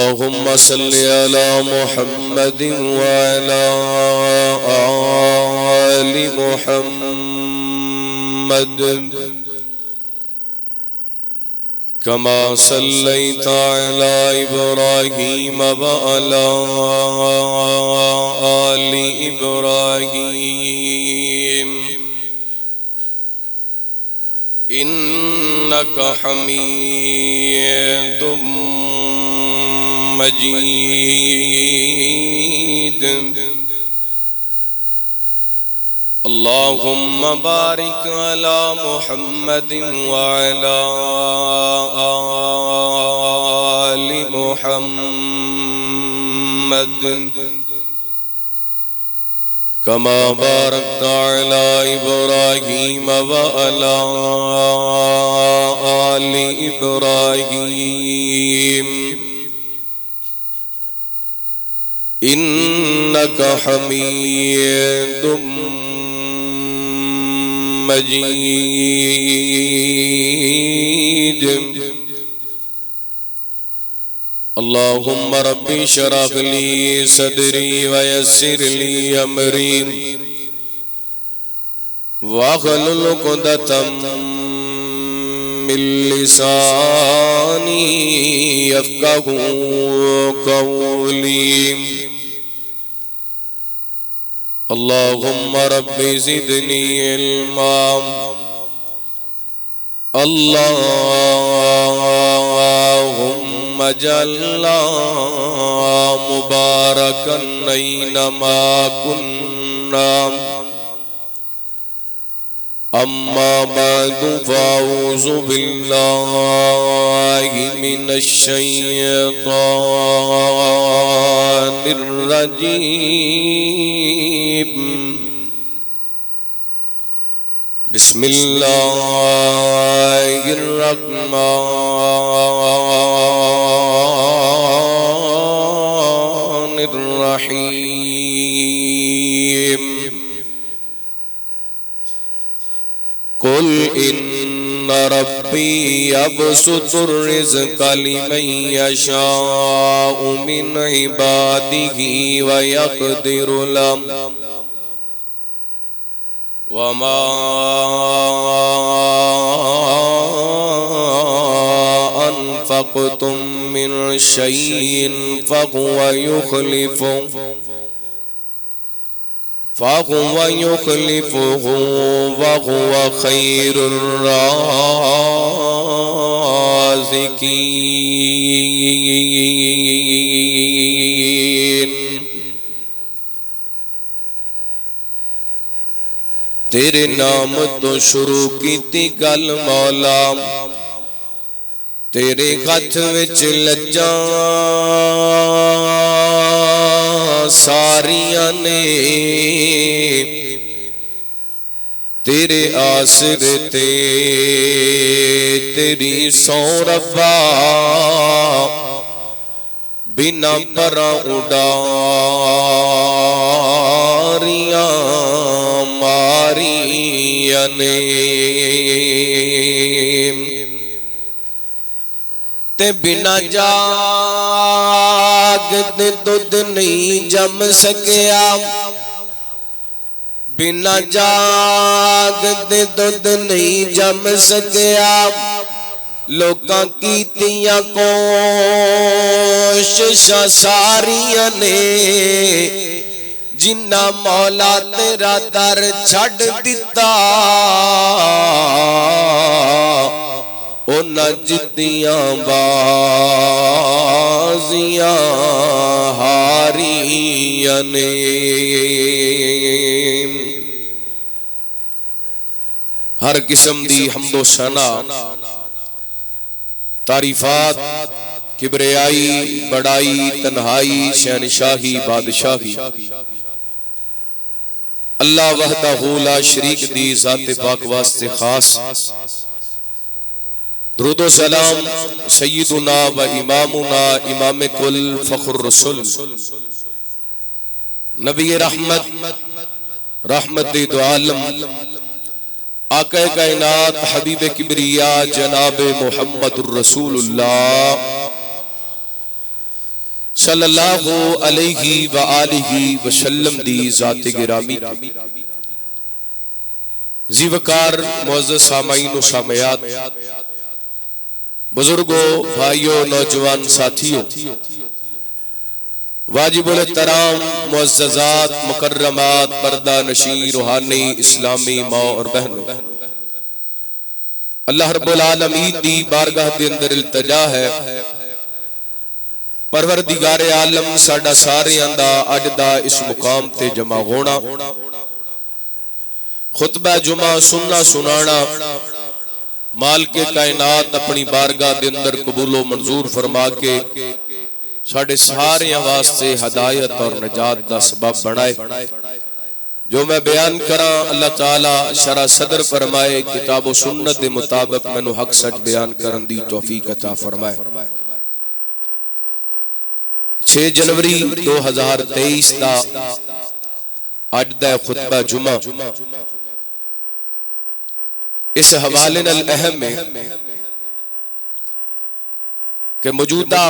اللهم صل على محمد وعلى آل محمد كما صليت على إبراهيم وعلى آل إبراهيم إنك حميد مجيد. اللهم بارك على محمد وعلى آل محمد كما باركت على إبراهيم وعلى آل إبراهيم إنك حميد مجيد. اللهم رب اشرح لي صدري ويسر لي أمري واحلل عقدة من لساني يفقهوا قولي. اللهم رب زدني علما. اللهم اجعلنا مباركا أينما كنا. أما بعد فأعوذ بالله من الشيطان الرجيم. بسم الله الرحمن الرحيم. قل إن ربي يبسط الرزق لمن يشاء من عباده ويقدر له وما أنفقتم من شيء فهو يخلفه وهو خير الرازقين. تیرے نام تو شروع کیتی گل مولا، تیرے ہاتھ وچ لجاں ساریاں نے، تیرے آسرے تے تیری سو ربا، بنا پراں اڈاریاں ماریاں نے، تے بنا جاگ دے دودھ نہیں جم سکیا، بنا جاگ دے دودھ نہیں جم سکیا. لوکاں کیتیاں کوششاں ساریاں نے، جنہ مولا تیرا در چھڑ دتا، انہاں جتیاں بازیاں ہاریاں نے. ہر قسم دی حمد و ثنا، تعریفات، کبریائی، بڑائی، تنہائی، شہنشاہی، بادشاہی اللہ وحدہ لا شریک دی ذات پاک واسطے خاص. درود و سلام سیدنا و امامنا امام کل فخر رسول نبی رحمت رحمت دو عالم آقا کائنات حبیب کبریا جناب محمد الرسول اللہ صلی اللہ علیہ وآلہ وسلم دی ذات گرامی ذی وقار معزز سامعین و سامعات، بزرگوں، بھائیوں، نوجوان ساتھیوں، واجب الاحترام معززات، مکرمات، پردہ نشین، روحانی اسلامی ماں اور بہنوں، اللہ رب العالمین دی بارگاہ دے اندر التجا ہے، پروردگار عالم ساڈا ساریاں دا اج دا اس مقام تے جمع ہونا، خطبہ جمعہ سننا سنانا، مالک کائنات اپنی بارگاہ دے اندر قبول و منظور فرما کے ساڈے ساریاں واسطے ہدایت اور نجات دا سبب بنائے۔ جو میں بیان کراں اللہ تعالی شرح صدر فرمائے، کتاب و سنت دے مطابق مینوں حق سچ بیان کرن دی توفیق عطا فرمائے۔ 6 جنوری 2023 دا اج دا خطبہ جمعہ اس حوالے نال اہم ہے کہ موجودہ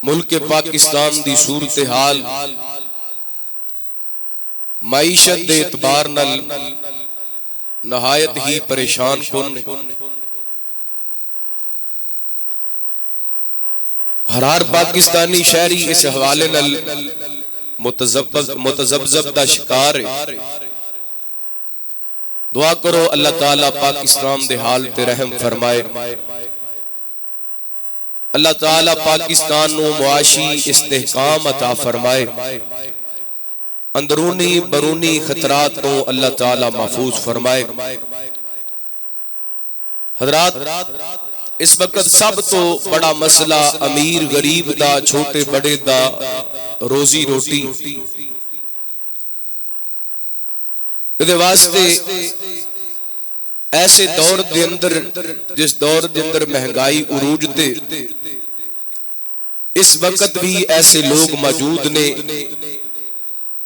ملک پاکستان دی صورتحال معیشت دے اعتبار نال نہایت ہی پریشان کن، ہر پاکستانی شہری اس حوالے نال متذبذب دا شکار ہے۔ دعا کرو اللہ تعالیٰ پاکستان دے حال تے رحم فرمائے، اللہ تعالیٰ پاکستان نو معاشی استحکام عطا فرمائے، اندرونی برونی خطرات نو اللہ تعالیٰ محفوظ فرمائے۔ حضرات، اس وقت سب تو بڑا مسئلہ امیر غریب دا، چھوٹے بڑے دا روزی روٹی دے واسطے ایسے دور دے اندر، جس دور دے اندر مہنگائی عروج تے، اس وقت بھی ایسے لوگ موجود نے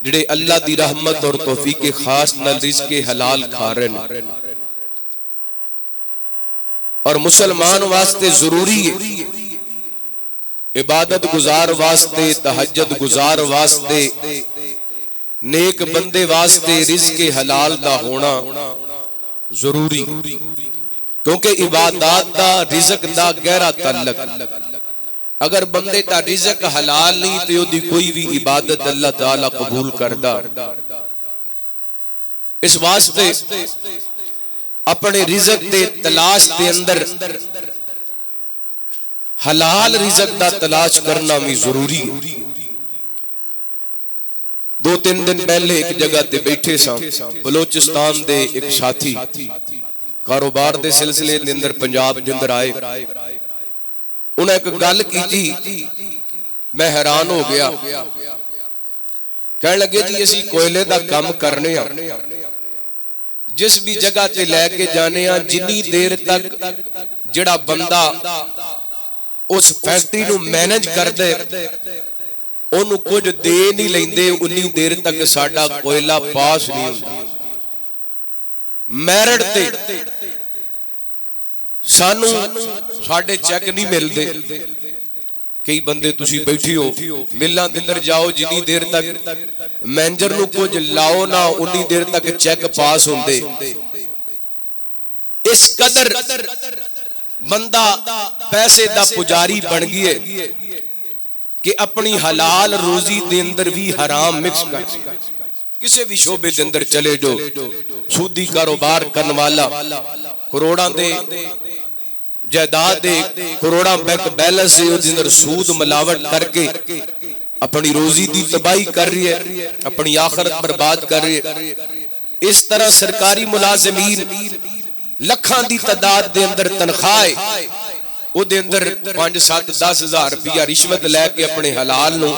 جڑے اللہ دی رحمت اور توفیق خاص نال رزق حلال کھا رہے ہیں، اور مسلمان واسطے ضروری ہے، عبادت گزار واسطے، تہجد گزار واسطے، نیک بندے واسطے رزق حلال دا ہونا ضروری، کیونکہ عبادات دا رزق دا گہرا تعلق، اگر بندے دا رزق حلال نہیں تو دی کوئی بھی عبادت اللہ تعالی قبول کردا۔ اس واسطے اپنے رزق دے تلاش دے اندر حلال رزق دا تلاش کرنا بھی ضروری ہے۔ 2-3 دن پہلے ایک جگہ تے بیٹھے ساں، بلوچستان دے ایک ساتھی کاروبار دے سلسلے دے اندر پنجاب دے اندر آئے، انہیں ایک گل کی، میں حیران ہو گیا، کہنے لگے جی اسی کوئلے دا کام کرنے ہیں، جس بھی جگہ تے لے کے جانے ہیں، جنی دیر تک جڑا بندہ اس فیکٹری نو مینج کر دے انہوں کچھ دے نہیں لیندے، انی دیر تک ساڈا کوئلہ پاس نہیں ہوتا۔ میرٹ تے سانو ساڈے چیک نہیں ملدے، کئی بندے تسی بیٹھی ہو ملاں دے اندر جاؤ، جنی دیر تک مینیجر نو کچھ لاؤ نہ انی دیر تک چیک پاس ہوندے۔ اس قدر بندہ پیسے دا پجاری بن گئے کہ اپنی حلال روزی دے اندر بھی حرام مکس کر دیا۔ کسے بھی شعبے دے اندر چلے جو سودی کاروبار کرنے والا کروڑاں دے جائیداد دے، کروڑاں بینک بیلنس دے اندر سود ملاوٹ کر کے اپنی روزی دی تباہی کر رہی ہے، اپنی آخرت برباد کر رہی ہے۔ اس طرح سرکاری ملازمین لکھاں دی تعداد دے اندر تنخواہ او دے اندر 5-7-10 ہزار روپیہ رشوت لے کے اپنے حلال نو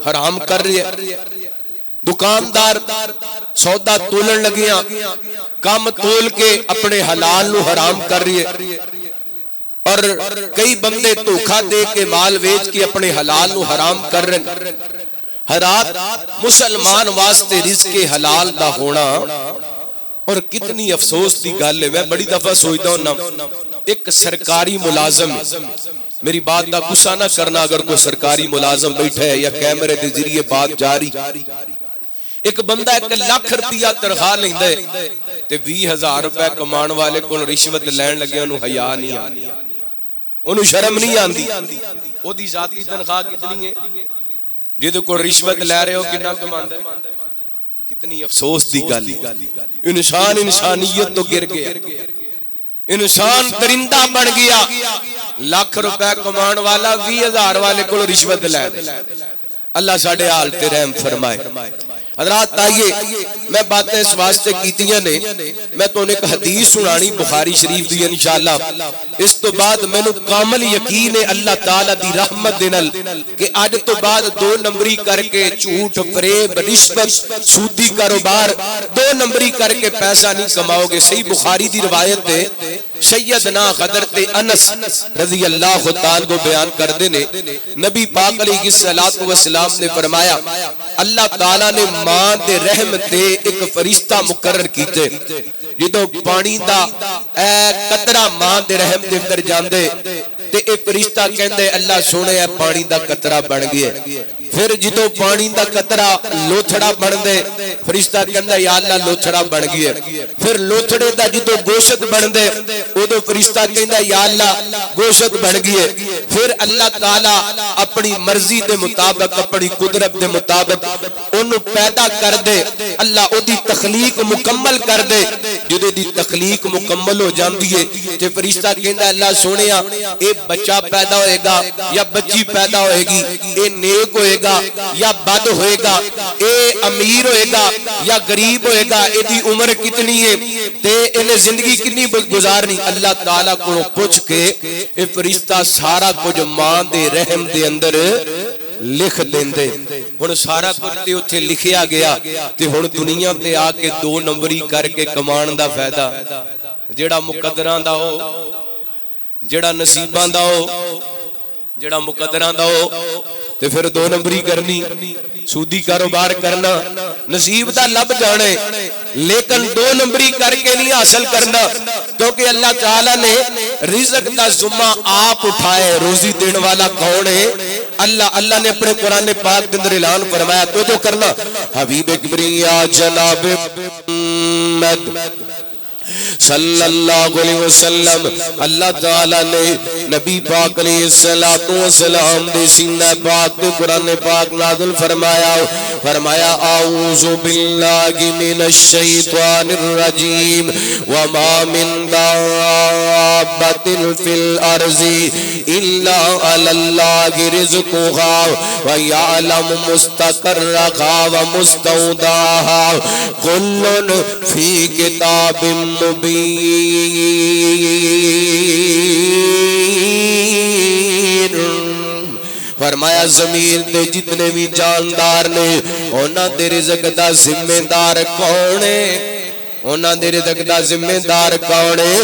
حرام کر رہے ہیں۔ دکاندار سودا تولن لگیاں کام تول کے اپنے حلال نو حرام کر رہے ہیں، اور کئی بندے دھوکا دے کے مال ویچ کے اپنے حلال نو حرام کر رہے ہیں۔ حضرات، مسلمان واسطے رزق حلال دا ہونا، اور کتنی افسوس دی گل ہے، میں بڑی دفعہ سوچتا ہوں ایک سرکاری ملازم میری بات کا غصہ نہ کرنا اگر کوئی سرکاری ملازم بیٹھا ہے یا کیمرے کے ذریعے بات جاری، ایک بندہ 1 لاکھ روپیہ تنخواہ لیندا ہے تے 20,000 روپے کمان والے کول رشوت لین لگے انہوں حیا نہیں آندی، انہوں شرم نہیں آندی، او دی ذاتی تنخواہ کتنی ہے، جدے کو رشوت لے رہے ہو کتنا کماندا ہے، کتنی افسوس دی گل، انسان انسانیت تو گر گیا، انسان درندہ بن گیا، 1 لاکھ روپے کمان والا 20,000 والے کو رشوت لے دے۔ اللہ ساڑھے حال تے رحم فرمائے۔ حضرات آئیے میں باتیں اس واسطے کیتیاں نے، میں تو انہیں ایک حدیث سنانی بخاری شریف دی انشاءاللہ، اس تو بعد میں نے کامل یقین ہے اللہ تعالیٰ دی رحمت دینل کہ آج تو بعد 2 نمبری کر کے جھوٹ فریب رشوت سودی کاروبار 2 نمبری کر کے پیسہ نہیں کماؤ گے۔ صحیح بخاری دی روایت ہے، سیدنا حضرت انس رضی اللہ تعالیٰ کو بیان کر دینے، نبی پاک علیہ السلام نے فرمایا اللہ تعالیٰ نے ماں دے رحم تے ایک فرشتہ مقرر کیتے، جدو پانی دا قطرہ ماں دے رحم دے اندر جاندے تے ایک فرشتہ کہندے اللہ سونے ہے پانی دا قطرہ بن گئے، پھر جدو پانی دا قطرہ لوتھڑا بن دے فرشتہ کہندے یا اللہ لوتھڑا بن گئے، پھر لوتھڑے دا جدو گوشت بن دے ادو فرشتہ کہندے یا اللہ گوشت بن گئے، پھر اللہ تعالیٰ اپنی مرضی دے مطابق اپنی قدرت دے مطابق انہوں پیدا کر دے، اللہ او دی تخلیق مکمل کر دے، جدو دی تخلیق مکمل ہو جاندی ہے تے فرشتہ کہندہ اللہ سونیا اے بچہ پیدا ہوئے گا یا بچی پیدا ہوئے گی، اے نیک ہوئے گا یا بد ہوئے گا، اے امیر ہوئے گا یا غریب ہوئے گا، اے دی عمر کتنی ہے تے انہیں زندگی کتنی گزارنی، اللہ تعالیٰ کو پوچھ کے اے فرشتہ سارا کچھ ماں دے رحم دے اندر لکھ دیندے، ہن سارا کچھ تے اتھے لکھیا گیا تے ہن دنیا تے آ کے 2 نمبری کر کے کمان دا فائدہ، جیڑا مقدران دا ہو، جیڑا نصیبان دا ہو، جیڑا مقدران دا ہو تے پھر 2 نمبری کرنی، سودی کاروبار کرنا، نصیب دا لب جانے، لیکن 2 نمبری کر کے نہیں حاصل کرنا، کیونکہ اللہ تعالیٰ نے رزق دا ذمہ آپ اٹھائے، روزی دین والا کون ہے؟ اللہ نے اپنے قرآن پاک کے اندر اعلان فرمایا تو کرنا، حبیب کبریا جناب محمد صلی اللہ علیہ وسلم، اللہ تعالیٰ نے نبی پاک علیہ السلام دے سینہ پاک دے قرآن پاک نازل فرمایا اعوذ باللہ من الشیطان الرجیم وما من دابت فی الارض الا علی اللہ رزقها ویعلم مستقرها ومستودعها کل فی کتاب مبین۔ فرمایا زمین دے جتنے بھی جاندار نے انہاں دے رزق دا ذمہ دار کون ہے؟ انہاں دے رزق دا ذمہ دار کون ہے؟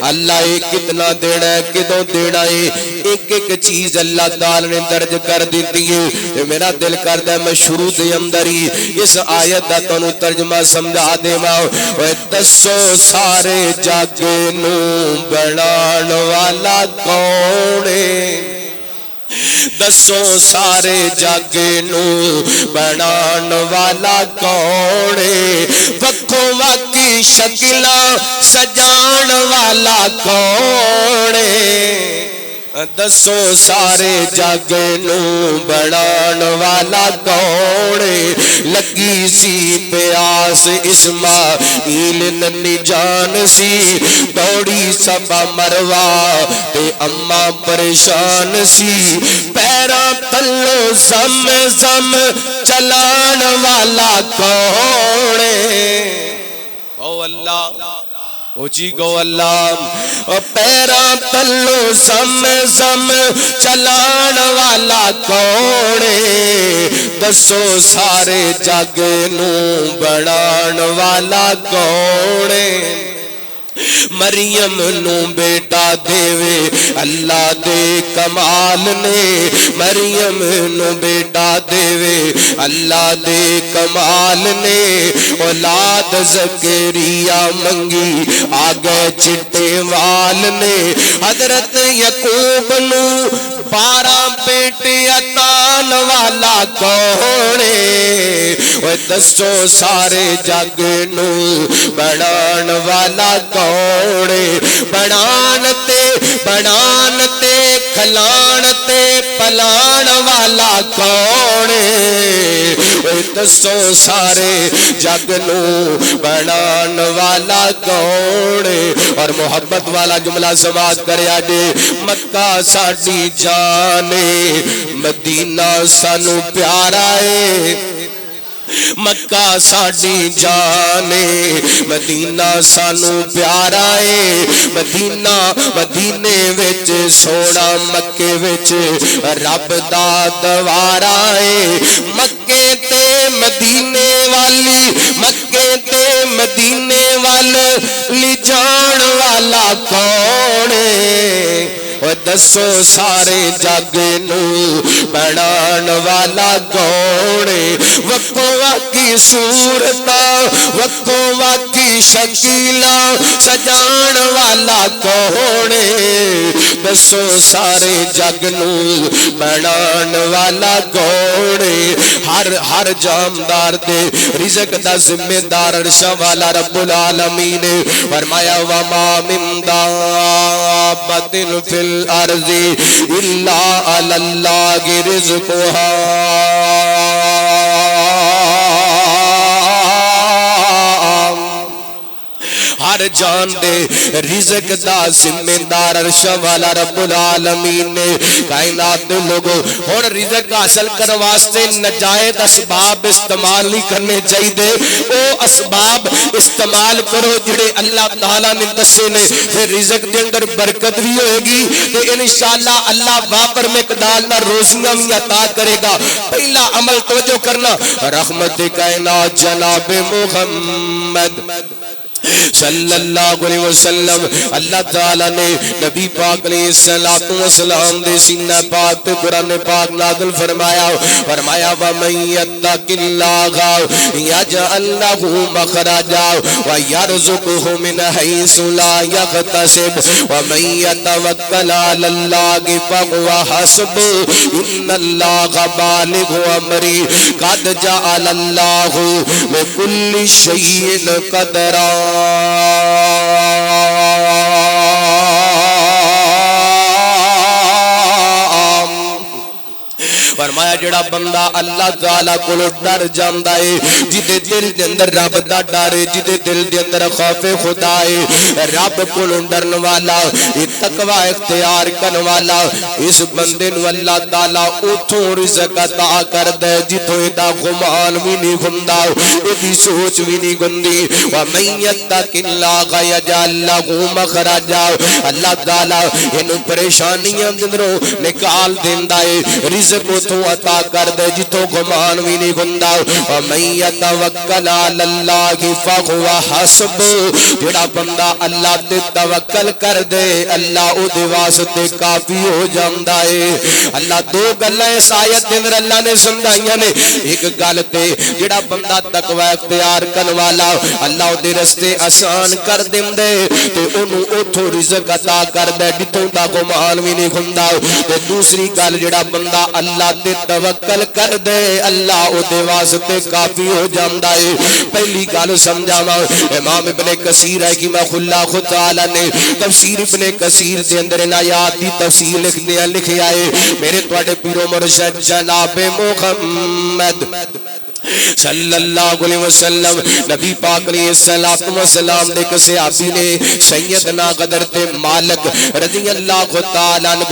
اللہ ایک کتنا دینا ہے کدوں دینا ہے، ایک ایک چیز اللہ تعالی نے درج کر دیتی ہے۔ میرا دل کرتا ہے میں شروع دے اندر ہی اس آیت دا تانوں ترجمہ سمجھا دیواں، اوے دسو سارے جگ نو بنان والا کون ہے؟ دسو سارے جگ نو بنان والا کون ہے؟ وکھوں وکھی شکلاں سجان والا کون ہے؟ دسو سارے جگ نو بنان والا کون ہے؟ لگی سی پیاس اسماعیل ننی جان سی، دوڑی سبا مروا تے اماں پریشان سی، پیراں تلو زم زم چلان والا کون ہے؟ او اللہ، او جی گو اللہ، پیراں تلو زم زم چلان والا کون ہے؟ دسو سارے جگ نو بنان والا کون ہے؟ مریم نو بیٹا دیوے اللہ دے کمال نے، مریم نو بیٹا دیوے اللہ دے کمال نے، اولاد زکریا منگی آگے چٹے وال نے، حضرت یعقوب نو 12 بیٹے عطان والا کون ہے؟ اوے دسو سارے جگ نو بنان والا کون ہے؟ بنان تے کھلان تے پلان والا کون ہے؟ اوے دسو سارے جگ نو بنان والا کون ہے؟ اور محبت والا جملہ سماعت کریا جے، مکہ ساڈی جان ہے، مدینہ سانو پیارا ہے، مکہ ساڈی جان ہے، مدینہ سانو پیارا ہے، مدینے وچ سونا، مکے وچ رب دا دوارا ہے، مکے تے مدینے والی، مکے تے مدینے والی جان والا کون ہے؟ اور دسو سارے جگ نو بنان والا کون ہے؟ وکو واقعی صورتا، وکو واقعی شکیلا سجان والا کون ہے؟ دسو سارے جگ نو بنان والا کون ہے؟ ہر جامدار دے رزق دا ذمہ دار عرش والا رب العالمین نے فرمایا وما من دابۃ فی الارض الا علی اللہ رزقها، ہر جان دے رزق دا ذمہ دار عرش والا رب العالمین نے کائنات دے لوگوں اور رزق حاصل کرنے واسطے ناجائز اسباب استعمال نہیں کرنے چاہیے، او اسباب استعمال کرو جڑے اللہ تعالیٰ نے دسے نے، پھر رزق دے اندر برکت بھی ہوئے گی تے انشاءاللہ اللہ وافر مقدار نہ روزیاں بھی عطا کرے گا۔ پہلا عمل توجہ کرنا، رحمت کائنات جناب محمد صلی اللہ علیہ وسلم، اللہ تعالیٰ نے نبی پاک علیہ السلام دے سینہ پاک تے قرآن پاک نازل فرمایا، وَمَن يَتَّقِ اللَّهَ يَجْعَل لَّهُ مَخْرَجًا وَيَرْزُقْهُ مِنْ حَيْثُ لَا يَحْتَسِبُ وَمَن يَتَوَكَّلْ عَلَى اللَّهِ فَهُوَ حَسْبُهُ إِنَّ اللَّهَ بَالِغُ أَمْرِهِ قَدْ جَعَلَ اللَّهُ لِكُلِّ شَيْءٍ قَدْرًا۔ فرمایا جڑا بندہ اللہ تعالیٰ کو ڈر جاندا ہے، جدے دل دے اندر رب دا ڈر ہے، جدے دل دے اندر خوف خدا ہے، رب کو ڈرن والا، تقوی اختیار کرن والا، اس بندے نو اللہ تعالیٰ اتھوں رزق عطا کردا ہے جتھوں دا گمان بھی نہیں ہوندا، ایدی سوچ بھی نہیں گندی۔ وَمَن يَتَّقِ اللَّهَ يَجْعَل لَّهُ مَخْرَجًا، اللہ تعالیٰ اینو پریشانیاں دے اندروں نکال دیندا ہے، رزق تو عطا کر دے جتوں گمان بھی نہیں ہوندا۔ وَمَن يَتَوَكَّلْ عَلَى اللَّهِ فَهُوَ حَسْبُهُ، جڑا بندہ اللہ تے توکل کر دے اللہ او دے واسطے کافی ہو جاندا ہے۔ اللہ دو گلاں اس آیت دے اندر اللہ نے سمجھائیاں نے، ایک گل تے جڑا بندہ تقوی اختیار کرن والا اللہ او دے رستے آسان کر دیندے تے اونوں اوتھوں رزق عطا کر دے جتوں دا گمان بھی نہیں ہوندا، تے دوسری گل جڑا بندہ اللہ تے توکل کر دے اللہ او دے واسطے کافی ہو جاندا ہے۔ پہلی گل سمجھاواں، امام ابن کثیر رحمہ اللہ تعالی نے تفسیر ابن کثیر دے اندر ان آیات دی تفسیر لکھیا ہے، میرے تواڈے پیرو مرشد جناب محمد صلی اللہ علیہ وسلم، نبی پاک علیہ السلام دے ایک صحابی نے سیدنا حضرت مالک رضی اللہ تعالیٰ عنہ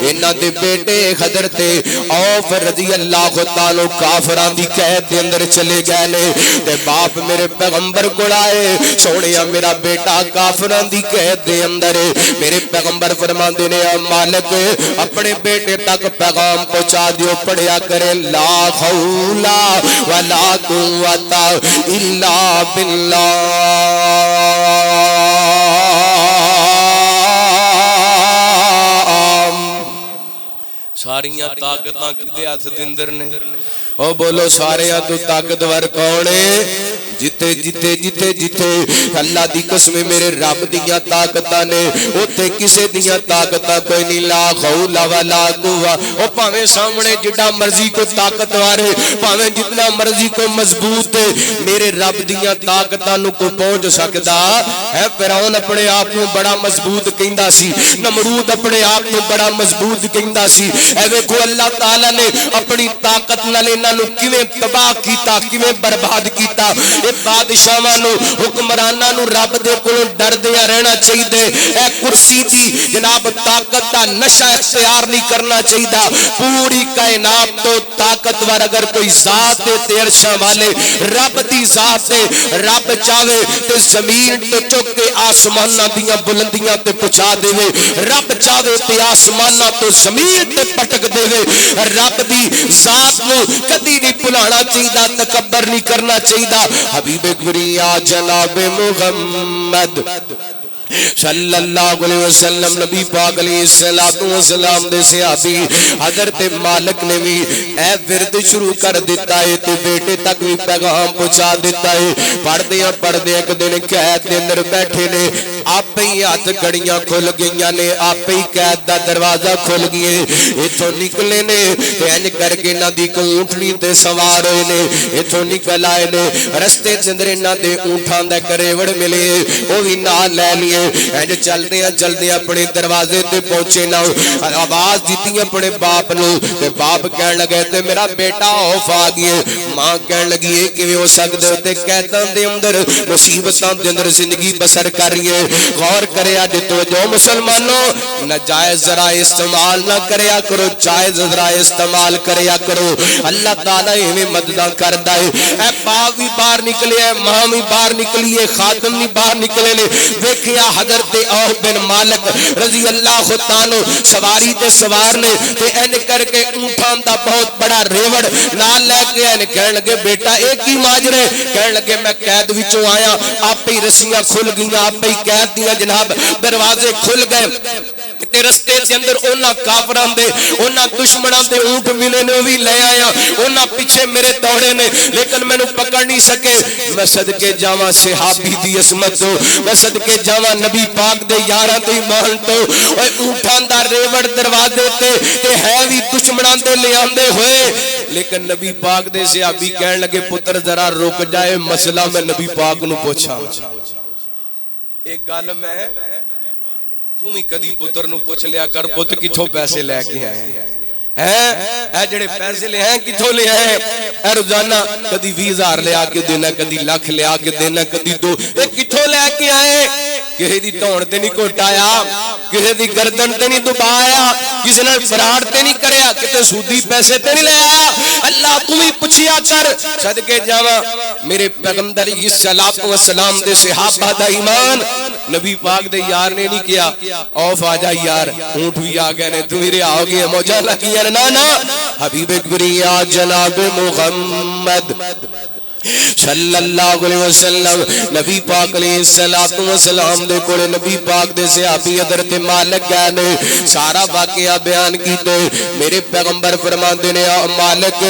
انہاں دے بیٹے حضرت عوف رضی اللہ تعالیٰ کافران دی قید دے اندر چلے گئے نے، تے باپ میرے پیغمبر کو آئے، سونیا میرا بیٹا کافران دی قید دے اندر ہے، میرے پیغمبر فرماندے نے مالک اپنے بیٹے تک پیغام پہنچا دیو، پڑھیا کرے لا حول ولا قوت الا باللہ۔ ساریاں طاقتاں کدے ہاتھ دے اندر نے، او بولو ساریاں تو طاقتور کون ہے؟ جتے جتے جتے جتے اللہ دی قسم میرے رب دیاں طاقتاں نے اوتھے کسے دیاں طاقتاں کوئی نہیں لا حول ولا قوہ او پاویں سامنے جڑا مرضی کو طاقتور ہے پاویں جتنا مرضی کو مضبوط ہے میرے رب دیاں طاقتاں نو کو پہنچ سکدا ہے فرعون اپنے آپ کو بڑا مضبوط کہندا سی نمرود اپنے آپ کو بڑا مضبوط کہندا سی اے ویکھو اللہ تعالی نے اپنی طاقت نال انہاں نو کیویں تباہ کیتا کیویں برباد کیتا اے بادشاہاں نو حکمراناں نو رب دے کولوں ڈردیاں رہنا چاہیے اے کرسی دی جناب طاقت دا نشہ اختیار نہیں کرنا چاہیے پوری کائنات تو طاقتور اگر کوئی ذات ہے تے عرشاں والے رب دی ذات ہے رب چاہے تے زمین تے چک کے آسماناں دیاں بلندیاں تے پہنچا دے رب چاہے تے آسماناں تو زمین تے پٹک دے رب دی ذات نو کدی نہیں بھلانا چاہیے تکبر نہیں کرنا چاہیے حبیب گریا جناب محمد صلی اللہ علیہ وسلم نبی پاک علیہ السلام دے صحابی حضرت مالک نے بھی اے ورد شروع کر دیتا ہے تے بیٹے تک بھی پیغام پہنچا دیتا ہے پڑھ دے ایک دن قید دے اندر بیٹھے نے آپ ہی ہاتھ گھڑیاں کھل گئیاں نے آپ ہی قید دا دروازہ کھل گئے ایتھوں نکلے نے تے انج کر کے انہاں دی کو اونٹنی تے سوار ہوئے نے ایتھوں نکل آئے نے رستے دے اندر انہاں دے اونٹاں دا کریوڑ ملے او بھی نال لے لیے اینج چلدے اپنے دروازے تے پہنچے نا آواز دیتی اپنے باپ نو تے باپ کہن لگے تے میرا بیٹا اوف آ گئے ماں کہن لگی ہے کہ ہو سکدے تے قیداں دے اندر مصیبتاں دے اندر زندگی بسر کر رہی ہے غور کریا جے توجہ مسلمانوں ناجائز ذرائع استعمال نہ کریا کرو جائز ذرائع استعمال کریا کرو اللہ تعالی ایویں مدداں کردا ہے اے باپ بھی باہر نکلے ہے ماں بھی باہر نکلی ہے خادم بھی باہر نکلے نے ویکھیا حضرت عوف بن مالک رضی اللہ تعالی سواری تے سوار نے تے این کر کے اونٹاں دا بہت بڑا ریوڑ نال لے کے این کہن لگے بیٹا ایک ہی ماجرے کہن لگے میں قید وچوں آیا آپ ہی رسیاں کھل گئیاں آپ ہی قید دیاں جناب دروازے کھل گئے تے رستے دے اندر انہاں کافراں دے انہاں دشمناں دے اونٹ ملے نے وی لے آیا انہاں پیچھے میرے دوڑے نے لیکن مینوں پکڑ نہیں سکے میں صدقے جاواں صحابی دی عظمت تو میں صدقے جاواں نبی پاک دے یاراں تے ایمان تو اوے اونٹاں دا ریوڑ دروازے تے ہے وی دشمناں دے لے آندے ہوئے لیکن نبی پاک دے صحابی کہن لگے پتر ذرا رک جائے مسئلہ میں نبی پاک نو پوچھاں ایک گل میں تم ہی کدی پتر نو پوچھ لیا کر پتر کتھوں پیسے لے کے آئے ہیں اے جڑے پیسے لے ہیں کتھوں لے آئے اے روزانہ کدی 20,000 لے آ کے دینا کدی لاکھ لے آ کے دینا کدی 2 اے کتھوں لے کے آئے کسی دی دھون تے نہیں کوٹایا کسی دی گردن تے نہیں دبایا کسی نے فراڈ تے نہیں کریا کتے سودی پیسے تے نہیں لے آیا اللہ تو ہی پوچھیا کر صدقے جاواں میرے پیغمبر علیہ الصلوۃ والسلام دے صحابہ دا ایمان نبی پاک دے یار نے نہیں کیا اوف آ جا یار اونٹ بھی آ گئے نے تو میرے آ گئے موجہ لگی نا نا حبیب گریا جناب محمد صلی اللہ علیہ وسلم نبی پاک علیہ السلام دے کولے نبی پاک دے صحابی حضرت مالک گئے نے سارا واقعہ بیان کیتے میرے پیغمبر فرماندے نے مالک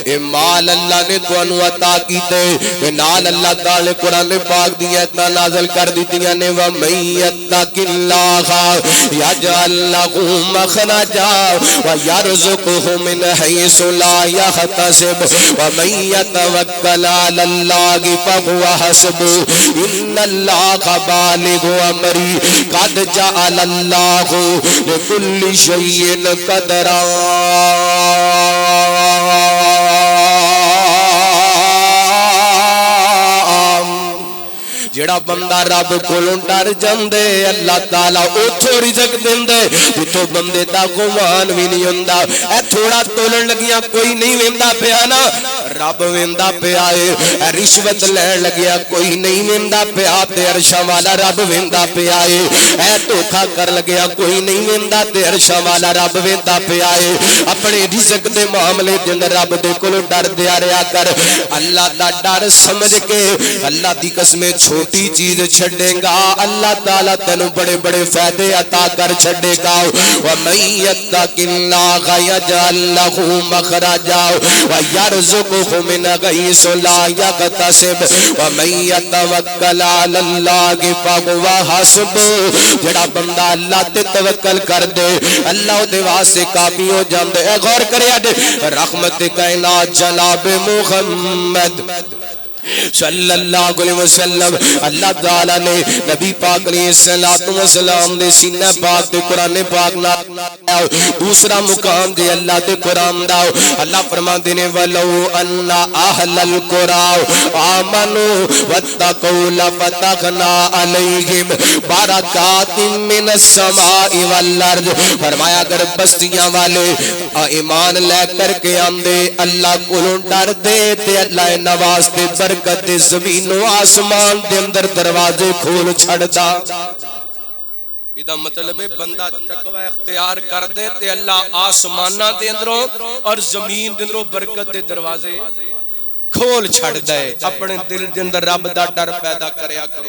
اے مال اللہ نے تانوں عطا کیتے تے نال اللہ تعالی قرآن پاک دی ایتاں نازل کر دتیاں نے و من یتق اللہ یجعل لہ مخرجا و یرزقہ من حیث لا یحتسب و من یتوکل علی اللہ فهو حسبہ ان اللہ بالغ امرہ قد جعل اللہ لکل شیء قدرا جڑا بندہ رب کولوں ڈر جاندے اللہ تعالی اوتھوں رزق دیندے جتھوں بندے دا گمان وی نہیں ہوندا اے تھوڑا تولن لگیاں کوئی نہیں ویندا پیا نا رب ویندا پیا اے رشوت لین لگیا کوئی نہیں ویندا پیا تے عرشاں والا رب ویندا پیا اے دھوکا کر لگیا کوئی نہیں ویندا تے عرشاں والا رب ویندا پیا اپنے رزق دے معاملے دے اندر رب دے کولوں ڈر دیا رہیا کر اللہ دا ڈر سمجھ کے اللہ دی قسم چھوٹی چیز چھڑے گا اللہ تعالیٰ تینوں بڑے بڑے فائدے عطا کر چھڑے گا وَمَن يَتَّقِ اللَّهَ يَجْعَل لَّهُ مَخْرَجًا وَيَرْزُقْهُ من غیث لا یغتسب ومن یتوکل علی اللہ فہو حسبہ جڑا بندہ اللہ تے توکل کر دے اللہ دے واسطے کافی ہو جاندے اے غور کریا دے رحمت کائنات جناب محمد صلی اللہ علیہ وسلم اللہ تعالیٰ نے نبی پاک علیہ السلام دے سینہ پاک دے قرآن پاک نہ دوسرا مقام دے اللہ دے قرآن دا اللہ فرما دینے وَلَوْ أَنَّ أَهْلَ الْقُرَىٰ آمَنُوا وَاتَّقَوْا لَفَتَحْنَا عَلَيْهِمْ بَرَكَاتٍ مِّنَ السَّمَاءِ وَالْأَرْضِ فرمایا اگر بستیاں والے ایمان لے کر کے آندے اللہ کو ڈر دے تے اللہ نواز دے برکت زمین و آسمان دے اندر دروازے کھول چھڑدا ادا مطلب ہے بندہ تقوی اختیار کر دے تے اللہ آسمانہ دے اندروں اور زمین دے اندروں برکت دے دروازے کھول چھڑ دے اپنے دل دے اندر رب دا ڈر پیدا کریا کرو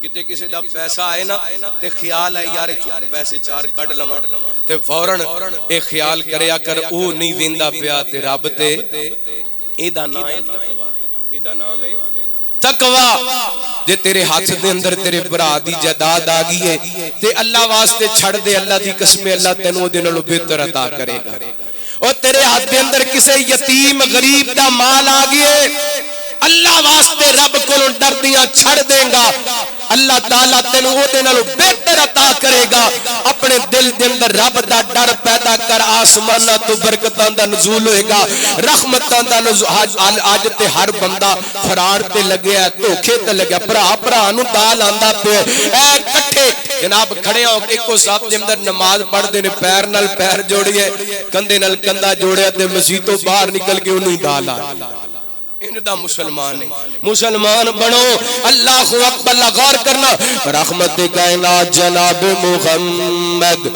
کتے کسی دا پیسہ آئے نا تے خیال ہے یار چوک پیسے چار کڑ لما تے فوراں ایک خیال کریا کر او نہیں ویندہ پیا تے رب تے ایدہ نام ہے تقوی ایدہ نام ہے تقوی جے تیرے ہاتھ دے اندر تیرے برا دی جداد آگئی ہے تے اللہ واسطے چھڑ دے اللہ دی قسم اللہ تینوں دے نلو بہتر عطا کرے گا اور تیرے ہاتھ دے اندر کسے یتیم غریب دا مال آگئی ہے اللہ واسطے رب کو ڈر دیاں چھڑ دیں گا اللہ تعالیٰ تینوں وہ دے نالو بہتر عطا کرے گا اپنے دل دے اندر رب دا ڈر پیدا کر آسمانہ تو برکتاں دا نزول ہوئے گا رحمتاں دا نزول آج تے ہر بندہ فرار تے لگے ہے دھوکے تے لگے پرا نو دال آندا پہ اے کٹھے جناب کھڑے ہو ایک کو صاحب دے اندر نماز پڑھ دے نے پیر نال پیر جوڑیے کندھے نال کندھا جوڑیا تے مسجد تو باہر نکل کے انہی دال آ اندہ مسلمان ہے مسلمان بنو اللہ اکبر اللہ غور کرنا رحمت کائنات جناب محمد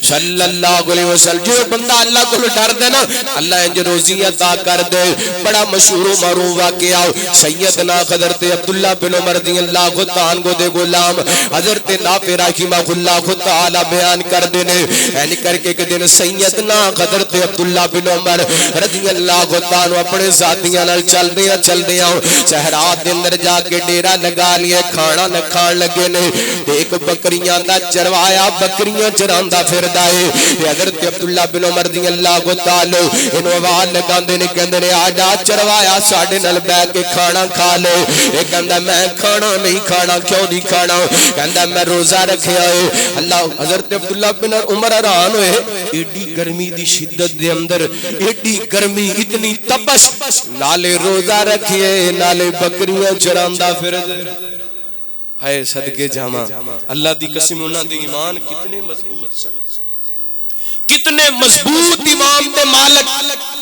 صلی اللہ علیہ وسلم جو بندہ اللہ کو ڈر دے نا اللہ انج روزی عطا کر دے بڑا مشہور و معروف واقعہ سیدنا حضرت عبداللہ بن عمر رضی اللہ عنہ دے غلام حضرت نافع رحمہ اللہ تعالی بیان کر دینے این کر کے ایک دن سیدنا حضرت عبداللہ بن عمر رضی اللہ عنہ اپنے ساتھیاں نال چل دیاں صحرا دے اندر جا کے ڈیرا لگا لیے کھانا نہ کھان لگے نے ایک بکریاں دا چروایا بکریاں چراندا پھر دائے حضرت عبداللہ بن عمر رضی اللہ تعالی انہوں آواز لگاندے نے کہندے نے آجا چروایا ساڑھے نل بیٹھ کے کھانا کھا لے یہ کہندا میں کھانا نہیں کھانا کیوں نہیں کھانا کہندا میں روزہ رکھیا ہے اللہ حضرت عبداللہ بن عمر حیران ہوئے ایڈی گرمی دی شدت دے اندر ایڈی گرمی اتنی تپش نالے روزہ رکھیے نالے بکریاں چراندا پھر ہائے صدقے جامع اللہ دی قسم انہاں دے ایمان کتنے مضبوط سن کتنے مضبوط امام تے مالک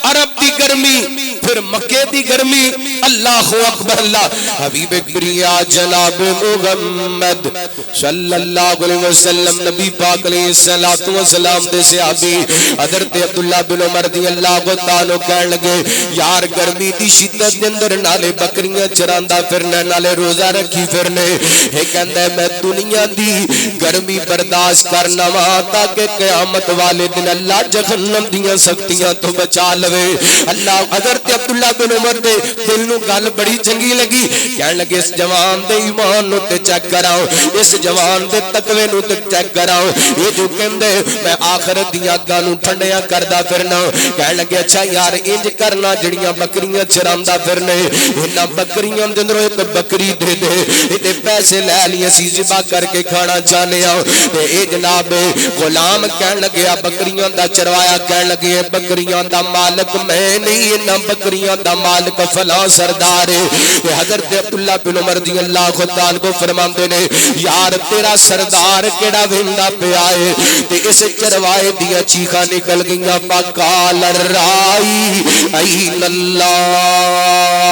عرب دی گرمی پھر مکے دی گرمی اللہ اکبر اللہ حبیب کبریا جناب محمد صلی اللہ علیہ وسلم نبی پاک علیہ السلام دے صحابی حضرت عبداللہ بن عمر رضی اللہ تعالی کہنے لگے یار گرمی دی شدت دے اندر نالے بکریاں چراندا پھرنے نالے روزہ رکھی پھرنے اے کہندا ہے میں دنیا دی گرمی برداشت کرنا وا تاکہ قیامت والے دن اللہ جہنم دیاں سختیاں تو بچا لوے اللہ حضرت عبداللہ بن عمر دے دل نو گل بڑی چنگی لگی کہنے لگے اس جوان دے ایمان نو تے چیک کراؤ اس جوان دے تقوی نو تے چیک کراؤ یہ جو کہندے میں آخرت دیاں گاں نو ٹھنڈیاں کردا پھرنا کہنے لگے اچھا یار انج کرنا جڑیاں بکریاں چراندا پھرنے انہاں بکریاں دے اندر ایک بکری دے دے تے پیسے لے لیے سی ذبح کر کے کھانا چاہنے آ تے اے جناب غلام کہنے لگے بکریاں دا چروایا کہنے لگے بکریاں دا مالک میں نہیں انہاں بکریاں دا مالک فلاں سردار ہے حضرت عبداللہ بن عمر رضی اللہ تعالی کو فرماندے نے یار تیرا سردار کیڑا ویندا پیا ہے تے اس چروائے دی چیخاں نکل گئیاں فقال الرائی این اللہ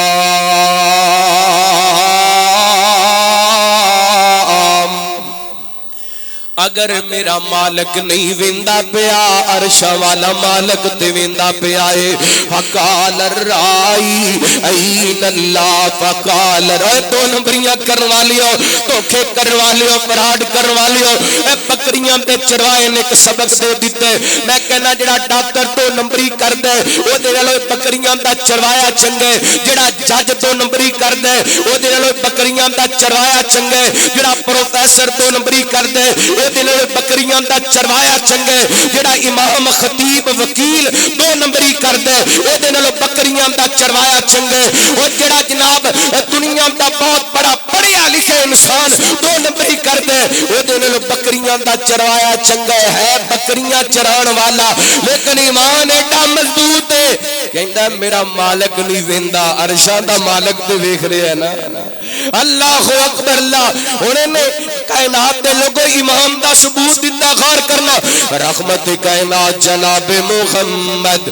اگر میرا مالک نہیں ویندا پیا عرش والا مالک تے ویندا پیا ہے فقال الرائی این اللہ فقال دو نمبریاں کرن والیو دھوکے کرن والیو فراڈ کرن والیو اے بکریاں تے چروائے نے ایک سبق دے دتے میں کہنا جڑا ڈاکٹر دو نمبری کر دے او دے نال بکریاں دا چروایا چنگے جڑا جج دو نمبری کر دے او دے نال بکریاں دا چروایا چنگے جڑا پروفیسر دو نمبری کر دے او دے نال بکریاں دا چروایا چنگے جڑا امام خطیب وکیل دو نمبری کر دے او دے نال بکریاں دا چروایا چنگے او جڑا جناب دنیا دا بہت بڑا پڑھیا لکھے انسان دو نمبری کر دے او دے نال بکریاں دا چروایا چنگا ہے بکریاں چران والا لیکن ایمان ایڈا مضبوط ہے کہندا میرا مالک نہیں ویندا عرشاں دا مالک تے ویکھ رہے ہے نا اللہ اکبر اللہ انہوں نے کائنات دے لوگوں امام دا ثبوت دیتا غور کرنا رحمت کائنات جناب محمد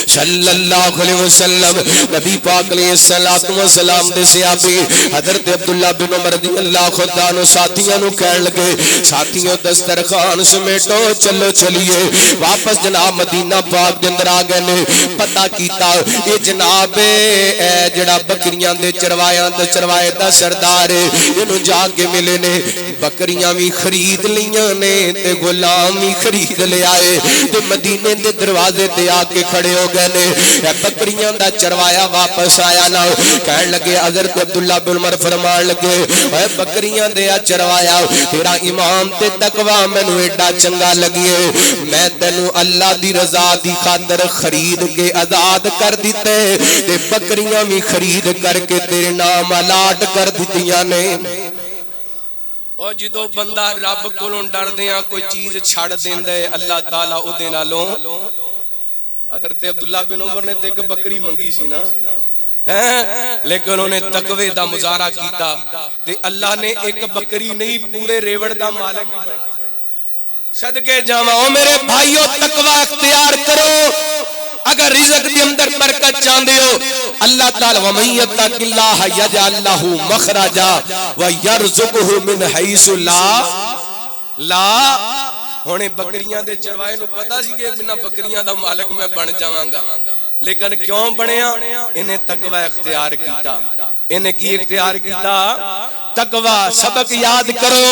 صلی اللہ علیہ وسلم نبی پاک علیہ السلام دے صحابی حضرت عبداللہ بن عمر رضی اللہ عنہ ساتھیاں نو کہن لگے ساتھیوں دسترخوان سمیٹو چلو چلیے واپس جناب مدینہ پاک دے اندر آ گئے نے پتہ کیتا یہ جناب جڑا بکریاں دے چروایاں تے چروائے دا سردار اینو جا کے ملے نے بکریاں بھی خرید لیاں نے تے غلام بھی خرید لے آئے تے مدینے دے دروازے تے آ کے کھڑے ہو گئے نے بکریاں دا چروایا واپس آیا نا کہن لگے حضرت عبداللہ بن عمر فرمان لگے اے بکریاں دے چروایا تیرا ایمان تے تقوی مینوں ایڈا چنگا لگیے میں تینوں اللہ دی رضا دی خاطر خرید کے آزاد کر دیتے تے بکریاں بھی خرید کر کے تیرے نام الاٹ کر دتیاں نے اور جدو بندہ رب کولوں ڈردیاں کوئی چیز چھڑ دیندا ہے اللہ تعالی او دے نالوں حضرت عبداللہ بن عمر نے ایک بکری منگی سی نا لیکن انہوں نے تقوی دا مظاہرہ کیتا تے اللہ نے ایک بکری نہیں پورے ریوڑ دا مالک بنا صدقے جاواں او میرے بھائیو تقوی اختیار کرو اگر رزق دے اندر برکت چاہندے ہو اللہ تعالی ومن یتق اللہ یجعل لہ مخرجا ویرزقہ من حیث لا ہونے بکریاں دے چروائے نو پتا سی کہ بنا بکریاں دا مالک میں بن جاواں گا لیکن کیوں بنیا انہیں تقوی اختیار کیتا انہیں کی اختیار کیتا تقوی سبق یاد کرو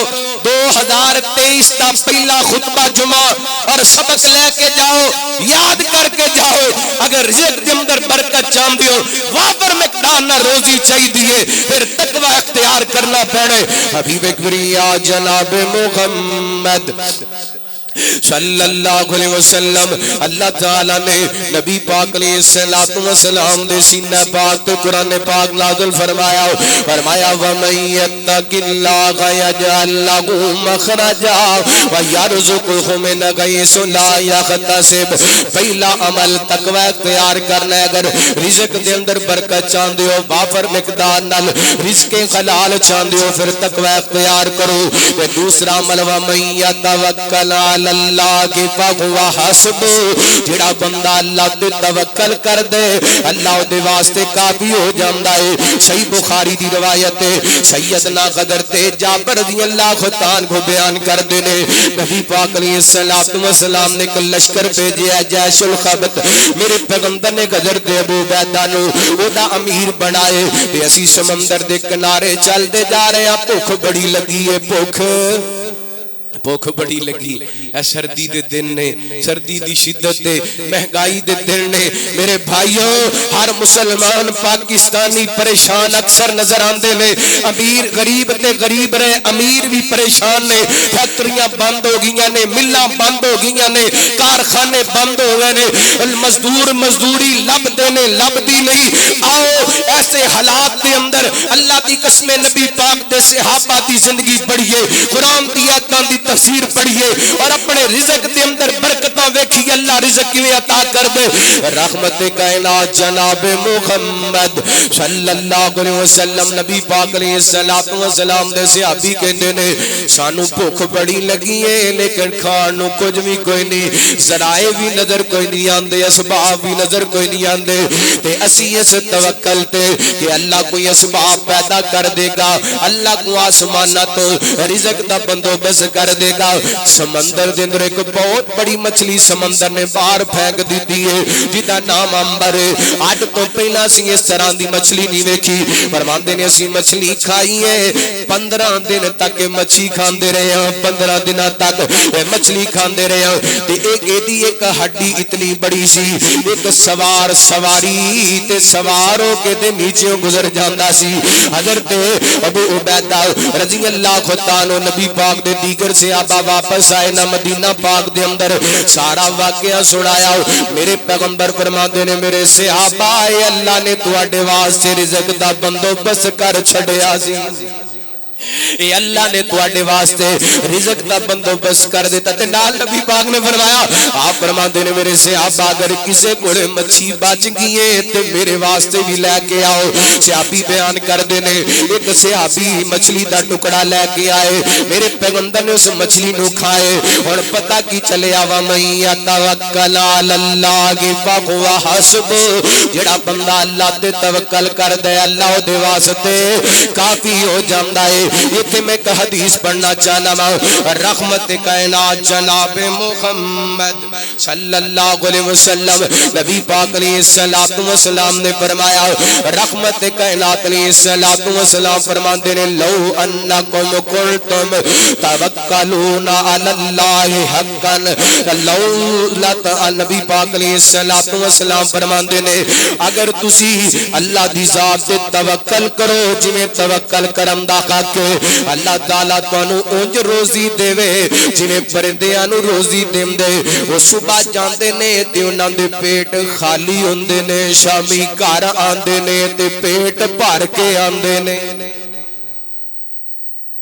2023 تا پہلا خطبہ جمعہ اور سبق لے کے جاؤ یاد کر کے جاؤ اگر رزق کے اندر برکت چاہندے ہو وافر مقدار نہ روزی چاہیے پھر تقوی اختیار کرنا پڑے حبیب کبریا جناب محمد صلی اللہ علیہ وسلم اللہ تعالیٰ نے نبی پاک علیہ السلام دے سینہ پاک تو قرآن پاک نازل فرمایا وَمَن يَتَّقِ اللَّهَ يَجْعَل لَّهُ مَخْرَجًا وَيَرْزُقْهُ مِنْ حَيْثُ لَا يَحْتَسِبُ پہلا عمل تقوی اختیار کرنا ہے اگر رزق دے اندر برکت چاہندے ہو وافر مقدار نال رزق حلال چاہندے ہو پھر تقوی اختیار کرو تے دوسرا عمل وَمَن يَتَوَکَّلْ اللہ کی فہو حسب جڑا بندہ اللہ تے توکل کر دے اللہ دے واسطے کافی ہو جاندا ہے صحیح بخاری دی روایت ہے سیدنا غدر تے جابر رضی اللہ عنہ کو بیان کر دے نے نبی پاک علیہ السلام نے ایک لشکر بھیجیا جیش الخبت میرے پیغمبر نے غدر تے ابو عبیدہ نو او دا امیر بنائے تے اسی سمندر دے کنارے چل دے جا رہے ہیں بھوک بڑی لگی ہے بھوک بڑی لگی اے سردی دے دن نے سردی دی شدت دے مہنگائی دے دن نے میرے بھائیوں ہر مسلمان پاکستانی پریشان اکثر نظر آندے نے امیر غریب تے غریب رہے امیر بھی پریشان نے فیکٹریاں بند ہو گئیاں نے ملاں بند ہو گئیاں نے کارخانے بند ہو گئے نے مزدور مزدوری لب دے نے لب دی نہیں آؤ ایسے حالات دے اندر اللہ دی قسم نبی پاک دے صحابہ دی زندگی پڑھیے قرآن دی آیاتاں دی تفسیر پڑھیے اور اپنے رزق دے اندر برکتاں ویکھیے اللہ رزق کیویں عطا کر دے رحمت کائنات جناب محمد صلی اللہ علیہ وسلم نبی پاک علیہ السلام دے صحابی کہندے نے سانو بھوک بڑی لگی ہے لیکن کھان نو کچھ بھی کوئی نہیں ذرائع بھی نظر کوئی نہیں آندے اسباب بھی نظر کوئی نہیں آندے تے اسی اس توکل تے کہ اللہ کوئی اسباب پیدا کر دے گا اللہ کو آسماناں تو رزق دا بندوبست کر دے گا سمندر دے اندر ایک بہت بڑی مچھلی سمندر نے باہر پھینک دیتی ہے جدا نام امبر ہے اج تو پہلا سی اس طرح دی مچھلی نہیں ویکھی فرماندے نے اسی مچھلی کھائی ہے 15 دن تک مچھلی کھاندے رہے ہیں 15 دنوں تک مچھلی کھاندے رہے ہیں تے ایک ایدی ایک ہڈی اتنی بڑی سی ایک سوار سواری تے سوار ہو کے دے نیچے گزر جاندا سی حضرت ابو عبیدہ رضی اللہ عنہ نبی پاک دے دیگر صحابہ واپس آئے نہ مدینہ پاک دے اندر سارا واقعہ سنایا میرے پیغمبر فرماندے نے میرے صحابہ اے اللہ نے تواڈے واسطے رزق دا بندوبست کر چھڈیا سی اے اللہ نے تواڈے واسطے رزق دا بندوبست کر دیتا تے نال نبی پاک نے فرمایا آپ فرماندے نے میرے صحابہ اگر کسے کولے مچھی بچ گئی ہے تے میرے واسطے بھی لے کے آؤ صحابی بیان کردے نے ایک صحابی مچھلی دا ٹکڑا لے کے آئے میرے پیغمبر نے اس مچھلی نو کھائے اور پتہ کی چلیا وا من توکل علی اللہ فہو حسب جڑا بندہ اللہ تے توکل کردے اللہ دے واسطے کافی ہو جاندا ہے یہ میں ایک حدیث پڑھنا چاہنا ہوں رحمت کائنات جناب محمد صلی اللہ علیہ وسلم نبی پاک علیہ السلام نے فرمایا رحمت کائنات علیہ السلام فرماندے نے لو انکم قلتم توکلون علی اللہ حقا لو نبی پاک علیہ السلام فرماندے نے اگر تسی اللہ دی ذات تے توکل کرو جویں توکل کرن دا حق اللہ تعالیٰ تانوں اونج روزی دے وے جنہیں پرندیاں نو روزی دیندے وہ صبح جاندے نے تے انہاں دے پیٹ خالی ہوندے نے شامی گھر آندے نے تے پیٹ بھر کے آندے نے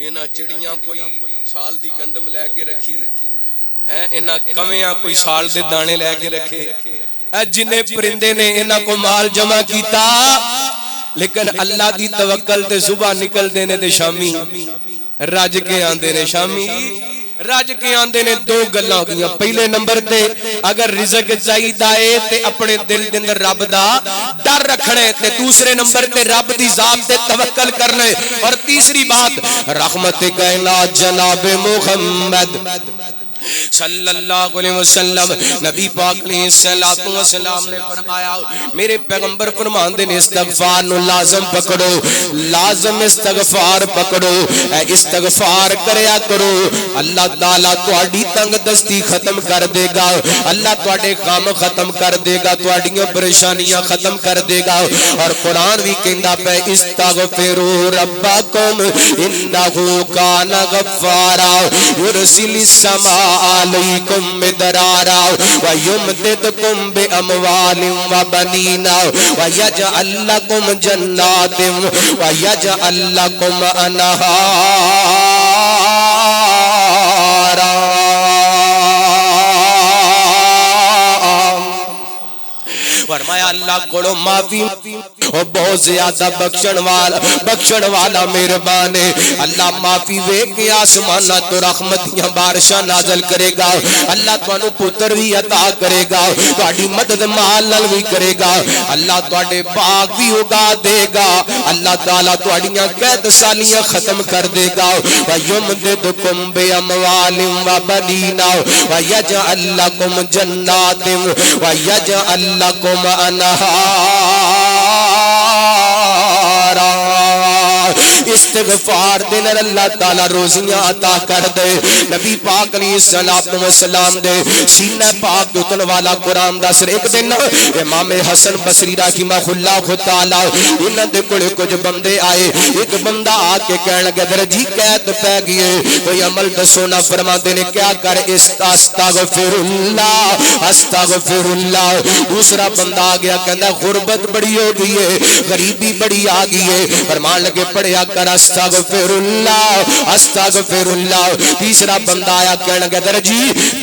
انہاں چڑیاں کوئی سال دی گندم لے کے رکھی ہیں انہاں کویاں کوئی سال دے دانے لے کے رکھے جنہیں پرندے نے انہاں کو مال جمع کیتا لیکن اللہ دی توکل تے صبح نکل دینے تے شامی رج کے آندے نے شامی رج کے آندے نے دو گلاں ہوگیاں پہلے نمبر تے اگر رزق چاہیدا ہے تے اپنے دل دے اندر رب دا ڈر رکھنے تے دوسرے نمبر تے رب دی ذات تے توکل کرنے اور تیسری بات رحمت کائنات جناب محمد صلی اللہ علیہ وسلم نبی پاک علیہ السلام نے فرمایا میرے پیغمبر فرماندے نے استغفار نو لازم پکڑو لازم استغفار پکڑو اے استغفار کریا کرو اللہ تعالیٰ تواڈی تنگ دستی ختم کر دے گا اللہ تواڈے غم ختم کر دے گا تواڈیاں پریشانیاں ختم کر دے گا اور قرآن بھی کہندا پے استغفروا ربکم انہ کان غفارا یرسل السماء علیکم مدرارا ویمددکم باموال وبنین ویجعل لکم جنات ویجعل لکم انہارا فرمایا اللہ کو معافی اور بہت زیادہ بخشن والا مہربان ہے اللہ معافی وے کے آسمانہ تو رحمتیاں بارشاں نازل کرے گا اللہ تانوں پتر بھی عطا کرے گا تہاڈی مدد مال نال بھی کرے گا اللہ تہاڈے باغ بھی اگا دے گا اللہ تعالیٰ تہاڈیاں قید سالیاں ختم کر دے گا وَيُمْدِدْكُمْ بِأَمْوَالٍ وَبَنِينَ وَيَجْعَلْ لَكُمْ جَنَّاتٍ وَيَجْعَلْ لَكُمْ استغفار دے نال اللہ تعالی روزیاں عطا کر دے نبی پاک علیہ السلام دے سینہ پاک اتن والا قرآن دا سر ایک دن امام حسن بصری رحمہ اللہ تعالی انہاں دے کول کچھ بندے آئے ایک بندہ آ کے کہن لگا درجی قید پہ گئے کوئی عمل دسو نہ فرماندے نے کیا کر استغفر اللہ دوسرا بندہ آ گیا کہندا غربت بڑی ہو گئی ہے غریبی بڑی آ گئی ہے فرمان لگے پڑھیا کر استغفر اللہ تیسرا بندہ آیا کہنے لگا درجی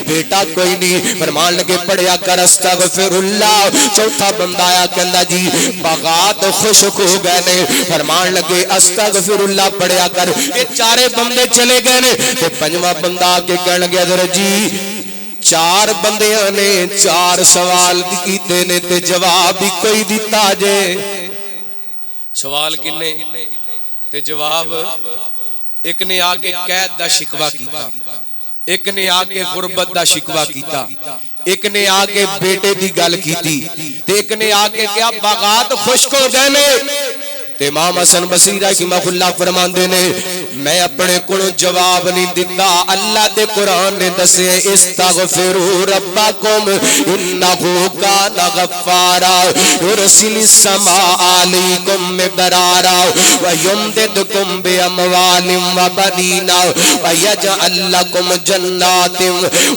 بیٹا کوئی نہیں فرمان لگے پڑھیا کر استغفر اللہ چوتھا بندہ آیا کہندا جی باغات خشک ہو گئے نے فرمان لگے استغفر اللہ پڑھیا کر یہ چارے بندے چلے گئے نے تے پنجواں بندہ آ کے کہنے لگا درجی چار بندیاں نے چار سوال کیتے نے تے جواب بھی کوئی دیتا جے سوال کنے تے جواب ایک نے آگے قید دا شکوہ کیتا ایک نے آ کے غربت دا شکوا کیتا، ایک نے آ کے بیٹے دی گل کیتی، تے ایک نے آ کے کیا باغات خشک ہو گئے نے۔ تے امام حسن بصری رحمہ اللہ فرماندے نے میں اپنے کولوں جواب نہیں دیتا، اللہ دے قرآن نے دسے استغفروا ربکم انہ کان غفارا یرسل السماء علیکم مدرارا ویمددکم باموال وبنین ویجعل لکم جنات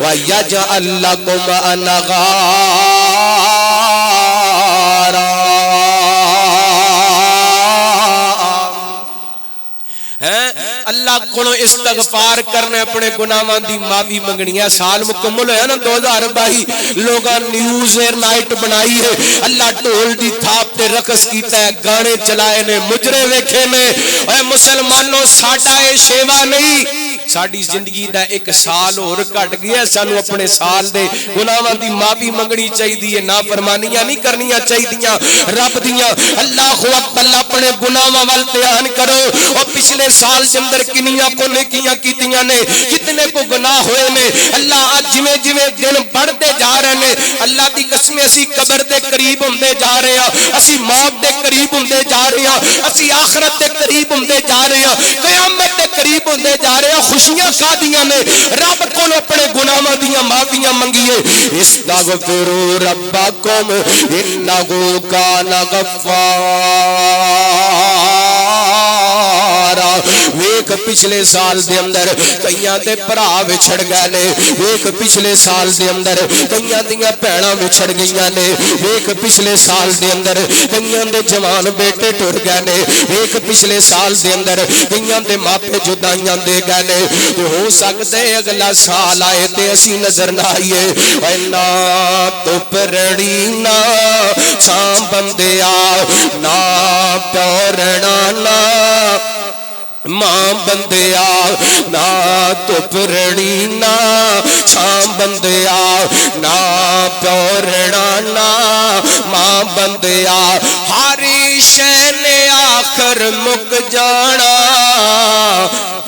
ویجعل لکم انہارا۔ اللہ کو استغفار کرنے اپنے گناہاں دی معافی منگنی ہے۔ سال مکمل ہے نا 2022، لوگاں نیوز ایئر نائٹ بنائی ہے، اللہ ٹول دی تھاپ تے رقص کیتا ہے، گانے چلائے نے، مجرے ویکھے نے۔ اے مسلمانوں ساڈا اے شیوا نہیں، ساڈی زندگی دا ایک سال اور کٹ گیا، سانو اپنے سال دے گناہاں دی معافی منگنی چاہیے، نافرمانیاں نہیں کرنیاں چاہیے رب دیاں۔ اللہ اکبر، اپنے گناہاں ول دھیان کرو، اور پچھلے سال دے اندر کنیاں کو نیکیاں کیتیاں نے، کتنے کو گناہ ہوئے نے۔ اللہ اج جویں جویں دن بڑھتے جا رہے نے، اللہ دی قسم اسی قبر دے قریب ہوندے جا رہے ہاں، اسی موت دے قریب ہوندے جا رہے ہاں، اسی آخرت دے قریب ہوندے جا رہے ہاں، قیامت دے قریب ہوندے جا رہے ہاں۔ خوشیاں کادیاں نے، رب کو اپنے گناہاں دیاں معافیاں منگیے۔ استغفروا ربکم انہ کان غفارا۔ ویک پچھلے سال دے اندر کئیاں دے بھرا وچھڑ گئے نے، ویک پچھلے سال دے اندر کئیاں دیاں بھیناں وچھڑ گئیاں نے، ویک پچھلے سال دے اندر کئیاں دے جوان بیٹے ٹر گئے نے، ویک پچھلے سال دے اندر کئیاں دے ماپے جدائیاں دے گئے نے۔ تو ہو سکتا ہے اگلا سال آئے تے اسی نظر نہ آئیے۔ نہ تو پرڑی نہ سام بندیا، نہ پیرنا نہ ماں بندیا، نہ تو پرڑی نہ سام بندیا، نہ پیرنا نہ ماں بندیا، ہاری شے نے آخر مک جانا،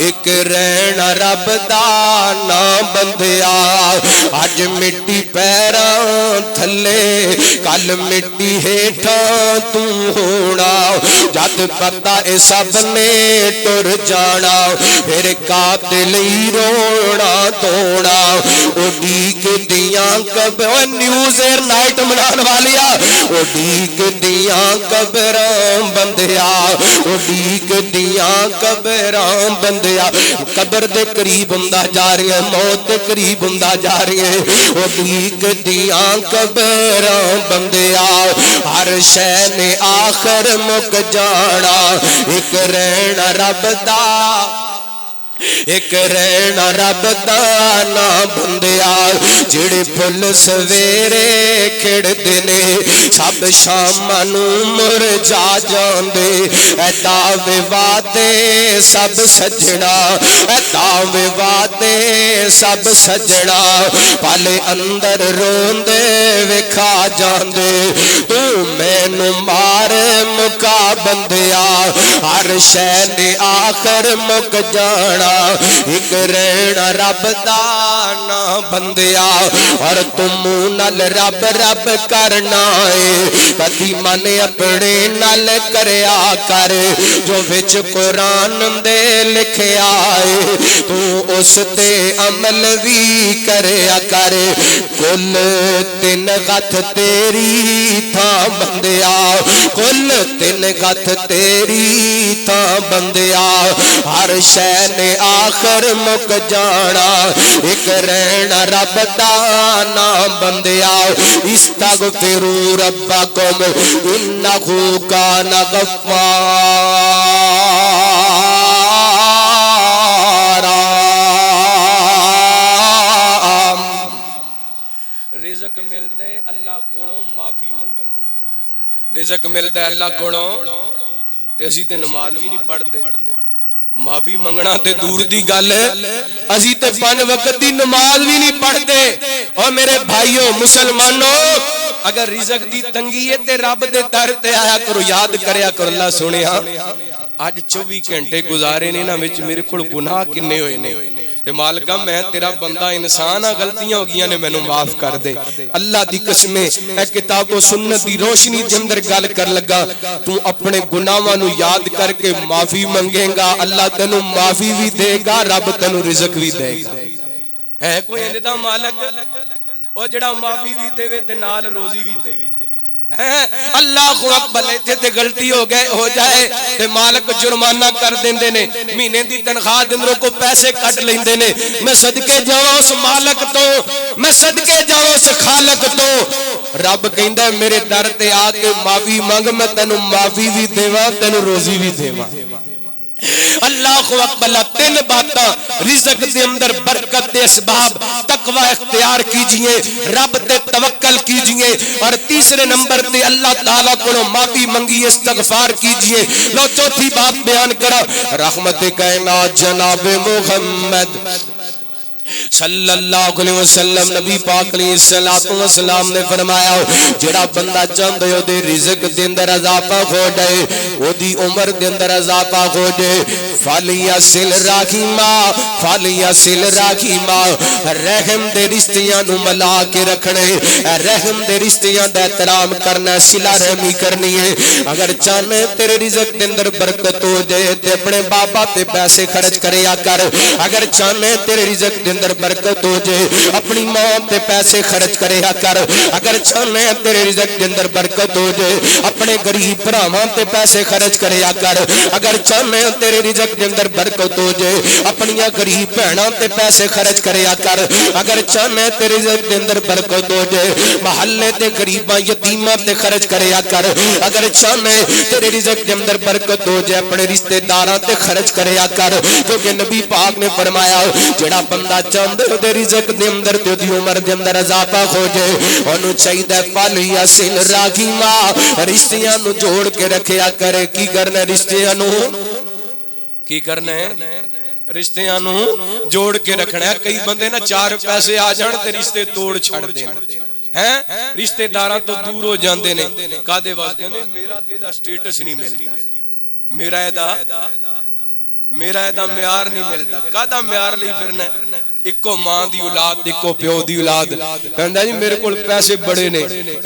ایک رہنا رب دا نا بندیا۔ اج مٹی پیراں تھلے، کل مٹی ہیٹھاں تو ہونا، جد پتا اے سب نے ٹر جانا، پھر کاتے لئی رونا دونا۔ اڈیک دیاں کب نیوز ایئر نائٹ منان والیا، اڈیک دیاں قبراں بندیا، اڈیک دیاں قبراں بندیا۔ قبر دے قریب ہوندا جا رہی ہے، موت دے قریب ہوندا جا رہی ہے، اڈیک دیاں قبراں بندیا۔ ہر شے نے آخر مک جانا، ایک رہنا رب دا، ایک رہنا رب دا نا بندیا۔ جڑے پھل سویرے کھڑ دینے، سب شاماں نوں مرجا جاندے، اے دعوے وعدے سب سجنا، اے دعوے وعدے سب سجنا، پالے اندر روندے وکھا جاندے، تو مینوں مار مکا بندیا۔ ہر شے نے آخر مک جانا، ایک رہنا رب دا نا بندیا۔ اور تم نال رب رب کرنا ہے، کدی من اپنے نال کریا کر، جو وچ قرآن دے لکھیا ہے، تو اس تے عمل بھی کریا کر۔ کل تین غت تیری تھا بندیا، کل تین غت تیری تھا بندیا۔ ہر شے نے آخر مک جانا، ایک رہنا رب دا نا بندیا۔ استغفروا ربکم انہ کان غفارا۔ رزق مل دے اللہ کولوں معافی منگن، رزق مل دے اللہ کولوں تے اسی تے نماز بھی نہیں پڑھ دے، معافی منگنا تے دور دی گل ہے، اسی تے 5 وقت دی نماز بھی نہیں پڑھ دے۔ اور میرے بھائیوں مسلمانوں، اگر رزق دی تنگی ہے تے رب دے در تے آیا کرو، یاد کریا کرو۔ اللہ سنیا اج 24 گھنٹے گزارے نے، انہاں وچ میرے کول گناہ کنے ہوئے نے، تے مالکا میں تیرا بندہ انسان ہاں، غلطیاں ہو گیا نے مینوں معاف کر دے۔ اللہ دی قسم اے کتاب و سنت دی روشنی دے اندر گل کر لگا، تو اپنے گناہاں نو یاد کر کے معافی منگے گا، اللہ تینوں معافی بھی دے گا، رب تینوں رزق بھی دے گا۔ ہے کوئی انج دا مالک او جڑا معافی بھی دے تے نال روزی بھی دے؟ اللہ اکبر، ایتھے تے غلطی ہو جائے تے مالک جرمانہ کر دیندے نے، مہینے دی تنخواہ دے اندروں کو پیسے کٹ لیندے نے۔ میں صدقے جاواں اس مالک تو، میں صدقے جاواں اس خالق تو۔ رب کہندا ہے میرے در تے آ کے معافی مانگ، میں تینوں معافی بھی دیواں، تینوں روزی بھی دیواں۔ اللہ اکبر، تین باتاں رزق دے اندر برکت دے اسباب، تقوی اختیار کیجئے، رب تے توکل کیجئے، اور تیسرے نمبر تے اللہ تعالیٰ کو معافی منگی، استغفار کیجئے۔ لو چوتھی بات بیان کرا، رحمت کائنات جناب محمد صلی اللہ علیہ وسلم نبی پاک علیہ السلام نے فرمایا، جڑا بندہ چاہندے او دے رزق دے اندر اضافہ ہو جائے، او دی عمر دے اندر اضافہ ہو جائے، فلیصل رحیما، فلیصل رحیما، رحم دے رشتیاں نو ملا کے رکھنے، رحم دے رشتیاں دا احترام کرنا، صلہ رحمی کرنی ہے۔ اگر چاہنے تیرے رزق دے اندر برکت ہو جائے تے اپنے بابا تے پیسے خرچ کریا کر، اگر چاہنے تیرے رزق دے اندر برکت ہو جائے اپنی ماں تے پیسے خرچ کریا کر، اگر چاہنے تیرے رزق دے اندر برکت ہو جائے اپنے غریب بھراواں تے پیسے خرچ کریا کر، اگر چاہنے تیرے رزق دے اندر برکت ہو جائے اپنی غریب بہناں تے پیسے خرچ کریا کر، اگر چاہنے تیرے رزق دے اندر برکت ہو جائے محلے تے غریباں یتیماں تے خرچ کریا کر، اگر چاہنے تیرے رزق دے اندر برکت ہو جائے اپنے رشتہ داراں تے خرچ کریا کر، کیونکہ نبی پاک نے فرمایا جڑا بندہ چاہندے دے رزق دے اندر تے دی عمر دے اندر اضافہ ہو جائے اونوں چاہیدا فلیصل رحیما، رشتیاں نو جوڑ کے رکھیا کرے۔ کی کرنا رشتیاں نو؟ کی کرنا ہے؟ رشتیاں نو جوڑ کے رکھنا ہے۔ کئی بندے نا چار پیسے آ جان تے رشتے توڑ چھڑ دین ہیں، رشتے داراں تو دور ہو جاندے نے۔ کادے واسطے؟ میرا دا سٹیٹس نہیں ملدا، میرا ایدا معیار نہیں ملتا۔ کدا معیار لئی پھرنا ہے؟ اکو ماں دی اولاد، اکو پیو دی اولاد، کہندا جی میرے کول پیسے بڑے نے،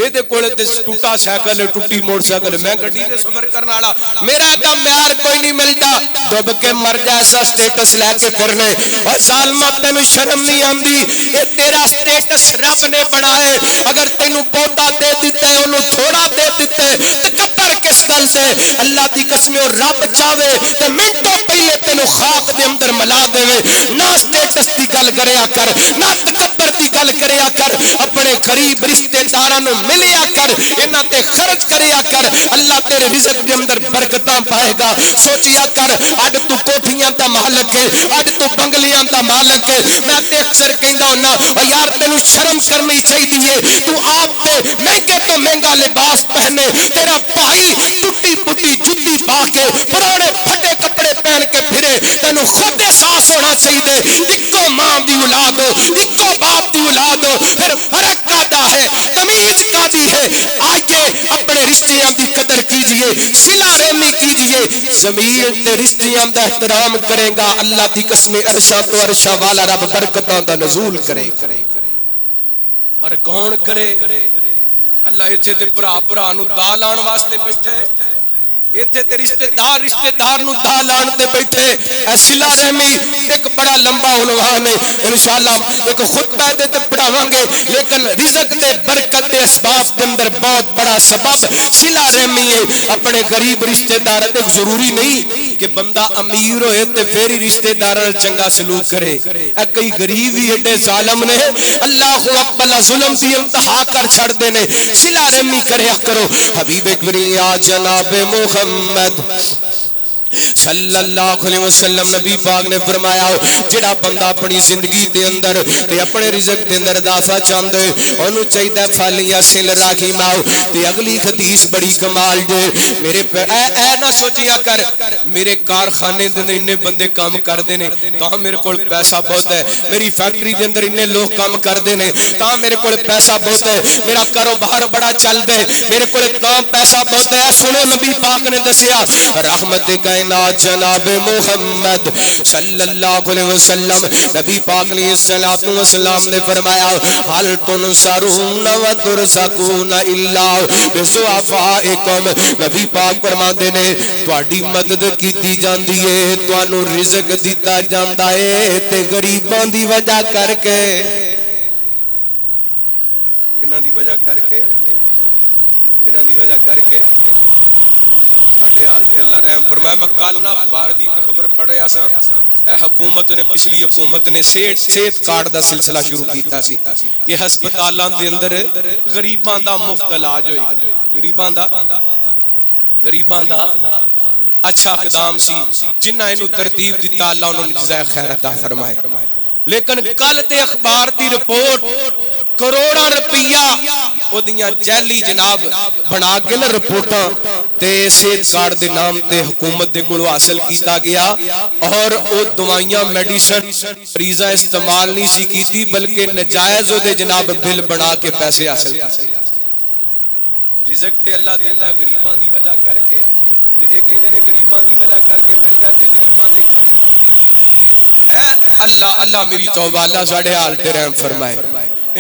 ایدے کول تے ٹوٹا سائیکل ہے، ٹوٹی موٹر سائیکل، میں گڈی تے سفر کرن والا، میرا ایدا معیار کوئی نہیں ملتا۔ ڈب کے مر جا ایسا سٹیٹس لے کے پھرنے، اور ظالما تینوں شرم نہیں آندی؟ اے تیرا سٹیٹس رب نے بنائے، اگر تینوں بہتا دے دتا ہے انہوں تھوڑا دے دتا ہے، تکبر کس گل دے؟ اللہ دی قسم رب چاہے تے منٹوں پہلے تینوں خاک دے اندر ملا دے، نہ سٹیٹس دی گل کریا کر، نہ تکبر دی گل کریا کر، اپنے غریب رشتہ داراں نوں ملیا کر، انہاں تے خرچ کریا کر، اللہ تیرے رزق دے اندر برکتاں پائے گا۔ سوچیا کر اج تو کوٹھیاں دا مالک ہے، اج تو بنگلیاں دا مالک ہے، میں تے اکثر کہندا ہوندا او یار تینوں شرم کرنی چاہیے، تو آپ تے مہنگے تو مہنگا لباس پہنے، تیرا بھائی ٹوٹی پھٹی جُتی پا کے پرانے پھٹے کپڑے پہن کے پھرے، تینوں خود احساس ہونا چاہیے اکو ماں دی اولاد ہو، اکو باپ دی اولاد ہو، پھر فرق کادا ہے، تمیز کادی ہے؟ آئیے اپنے رشتیاں دی قدر کیجئے، صلہ رحمی کیجئے، زمین تے رشتیاں دا احترام کرے گا، اللہ دی قسم عرشاں تو عرشاں والا رب برکتاں دا نزول کرے۔ پر کون کرے؟ اللہ ایتھے تے بھرا نو دا لان واسطے بیٹھے، ایتھے تے رشتہ دار نو دا لان تے بیٹھے۔ اے صلہ رحمی ایک بڑا لمبا عنوان ہے، انشاءاللہ ایک خطبہ دے تے پڑھاواں گے، لیکن رزق تے برکت دے اسباب دے اندر بہت بڑا سبب صلہ رحمی ہے۔ اپنے غریب رشتہ دار تے ضروری نہیں کہ بندہ امیر ہوئے تے پھر ہی رشتہ داراں چنگا سلوک کرے، اے کئی غریب ہی ایڈے ظالم نے، اللہ اکبر ظلم دی انتہا کر چھڑ دینے۔ صلہ رحمی کریا کرو۔ حبیب کبریا جناب محمد صلی اللہ علیہ وسلم نبی پاک نے فرمایا جڑا بندہ اپنی زندگی دے اندر تے اپنے رزق دے اندر اضافہ چاہندے اونوں چاہیدا فلیصل رحیما۔ تے اگلی حدیث بڑی کمال دے، میرے اے نہ سوچیا کر میرے کارخانے دے اننے بندے کام کردے نے تاں میرے کول پیسہ بہت ہے، میری فیکٹری دے اندر اننے لوگ کام کردے نے تاں میرے کول پیسہ بہت ہے، میرا کاروبار بڑا چل دے میرے کول تاں پیسہ بہت ہے۔ سنو نبی پاک نے دسیا رحمت کائنات کائنات جناب محمد صلی اللہ علیہ وسلم نبی پاک علیہ السلام نے فرمایا حل تنصرون و ترزقون الا بضعفائکم، نبی پاک فرماندے نے تواڈی مدد کیتی جاندی ہے، تانوں رزق دتا جاندا ہے تے غریباں دی وجہ کر کے، کنہاں دی وجہ کر کے، کنہاں دی وجہ کر کے ساڈے حال تے اللہ رحم فرمائے۔ میں کل نہ اخبار دی خبر پڑھیا سا، اے حکومت نے پچھلی حکومت نے صحت کارڈ دا سلسلہ شروع کیتا سی، یہ ہسپتالاں دے اندر غریباں دا مفت علاج ہوئے گا، غریباں دا اچھا اقدام سی جنہاں اینو ترتیب دیتا اللہ انہوں نے جزائے خیر عطا فرمائے۔ لیکن کل دے اخبار دی رپورٹ کروڑا روپیہ او دیاں جیلی جناب بنا کے نہ رپورٹاں تے صحت کارڈ دے نام تے حکومت دے کولوں حاصل کیتا گیا، اور او دوائیاں میڈیسن مریضہ استعمال نہیں سی کیتی بلکہ نجائز دے جناب بل بنا کے پیسے حاصل کیتے۔ رزق تے اللہ دیندا غریباں دی وجہ کر کے، تے اے کہندے نے غریباں دی وجہ کر کے ملدا تے غریباں دے کھائے۔ اللہ میری توبہ، اللہ ساڈے حال تے رحم فرمائے۔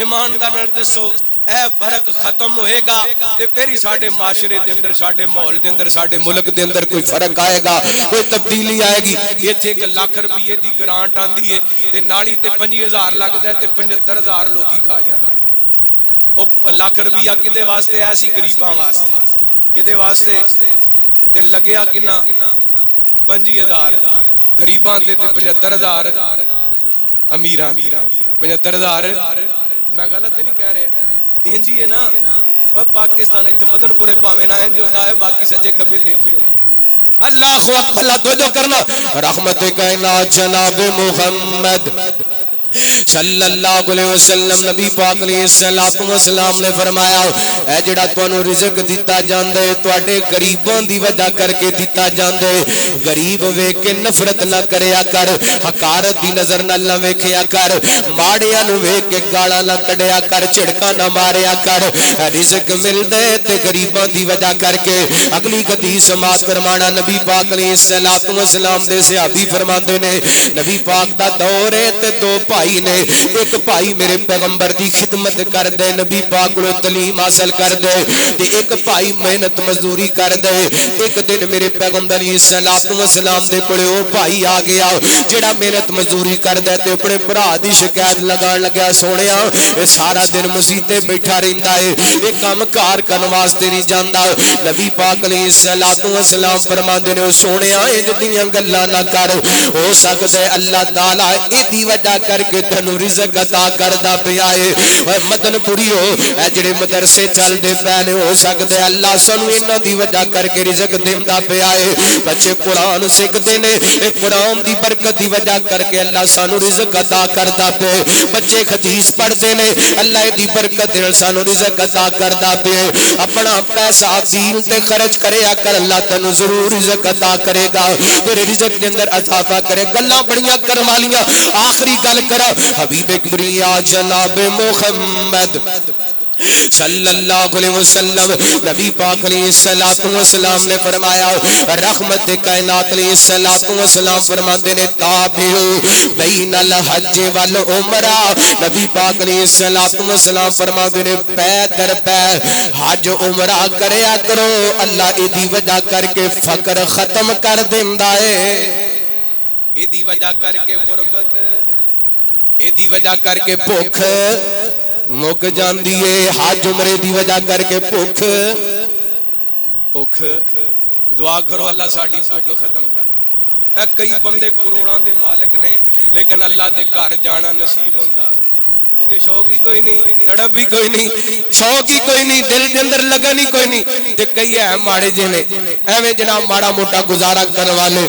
ایماندار نال دسو اے فرق ختم ہوئے گا تے پھر ہی ساڈے معاشرے دے اندر، ساڈے ماحول دے اندر، ساڈے ملک دے اندر کوئی فرق آئے گا، کوئی تبدیلی آئے گی۔ ایتھے 1 لاکھ روپے دی گرانٹ آندی ہے تے نالی تے 5000 لگدا ہے تے 75000 لوکی کھا جاندے۔ او لاکھ روپیہ کدے واسطے آیا سی؟ غریباں واسطے۔ کدے واسطے؟ تے لگیا کنا 5000 غریباں دے تے 75000 امیراں تے 75000۔ میں غلط نہیں کہہ رہا، انجی ہے نا؟ اور پاکستان ایتھے مدن پورے پاویں نہ انج ہوندا ہے، باقی سجے کھبے تے انجی ہوندا ہے۔ اللہ اکبر، اللہ توجہ کرنا۔ رحمت کائنات جناب محمد صلی اللہ علیہ وسلم نبی پاک علیہ السلام نے فرمایا اے جڑا تانوں رزق دتا جاندا ہے تواڈے غریباں دی وجہ کر کے دتا جاندا ہے، غریب ویکھ کے نفرت نہ کریا کر، حقارت دی نظر نہ ویکھیا کر، ماڑیاں نو ویکھ کے گالاں نہ کڈیا کر، جھڑکاں نہ ماریا کر۔ رزق ملدا ہے تے غریباں دی وجہ کر کے۔ اگلی حدیث سماعت فرمانا نبی پاک علیہ السلام دے صحابی فرماندے نے نبی پاک دا دور ہے تے دو بھائی نے، ایک بھائی میرے پیغمبر دی خدمت کر دے، نبی پاک کو تعلیم حاصل کر دے، تے ایک بھائی محنت مزدوری کر دے۔ ایک دن میرے پیغمبر علیہ السلام دے کولے او بھائی آ گیا جڑا محنت مزدوری کر دے تے اپنے بھرا دی شکایت لگان لگا، سونیا اے سارا دن مسیتے بیٹھا رہندا ہے، اے کام کار کرن واسطے نہیں جاندا۔ نبی پاک علیہ السلام فرماندے نے سونیا انج دیاں گلاں نہ کر، ہو سکدا ہے اللہ تعالی ایدی وجہ کر کے تینوں رزق عطا کردا پیا ہے۔ اے مدن پوری ہو اے جڑے مدرسے چل دے پے نے، ہو سکدا ہے اللہ سانوں انہاں دی وجہ کر کے رزق دیندا پیا ہے۔ بچے قرآن سیکھدے نے، اے قرآن دی برکت دی وجہ کر کے اللہ سانوں رزق عطا کردا پیا ہے۔ بچے حدیث پڑھدے نے، اللہ دی برکت نال سانوں رزق عطا کردا پیا ہے۔ اپنا پیسہ دین تے خرچ کریا کر، اللہ تینوں ضرور رزق عطا کرے گا، تیرے رزق دے اندر اضافہ کرے۔ گلاں بڑیاں کرم والیاں، آخری گل کرا حبیب کبریا جناب محمد صلی اللہ علیہ وسلم نبی پاک علیہ السلام نے فرمایا، رحمت کائنات علیہ السلام فرماندے نے تابعو بین الحج والعمرہ، نبی پاک علیہ السلام فرماندے نے پے در پے حج عمرہ کریا کرو، اللہ ایدی وجہ کر کے فقر ختم کر دیندا ہے، ایدی وجہ کر کے غربت، ایدی وجہ کر کے بھوک مک جاندی ہے، حج عمرے دی وجہ کر کے بھوک دعا کرو اللہ ساڈی بھوک ختم کر دے۔ کئی بندے کروڑاں دے مالک نے لیکن اللہ دے گھر جانا نصیب ہوندا کیونکہ شوق ہی کوئی نہیں، تڑپ بھی کوئی نہیں، شوق ہی کوئی نہیں، دل دے اندر لگن ہی کوئی نہیں۔ تے کئی ہے ماڑے جے نے ایویں جناب ماڑا موٹا گزارا کرن والے،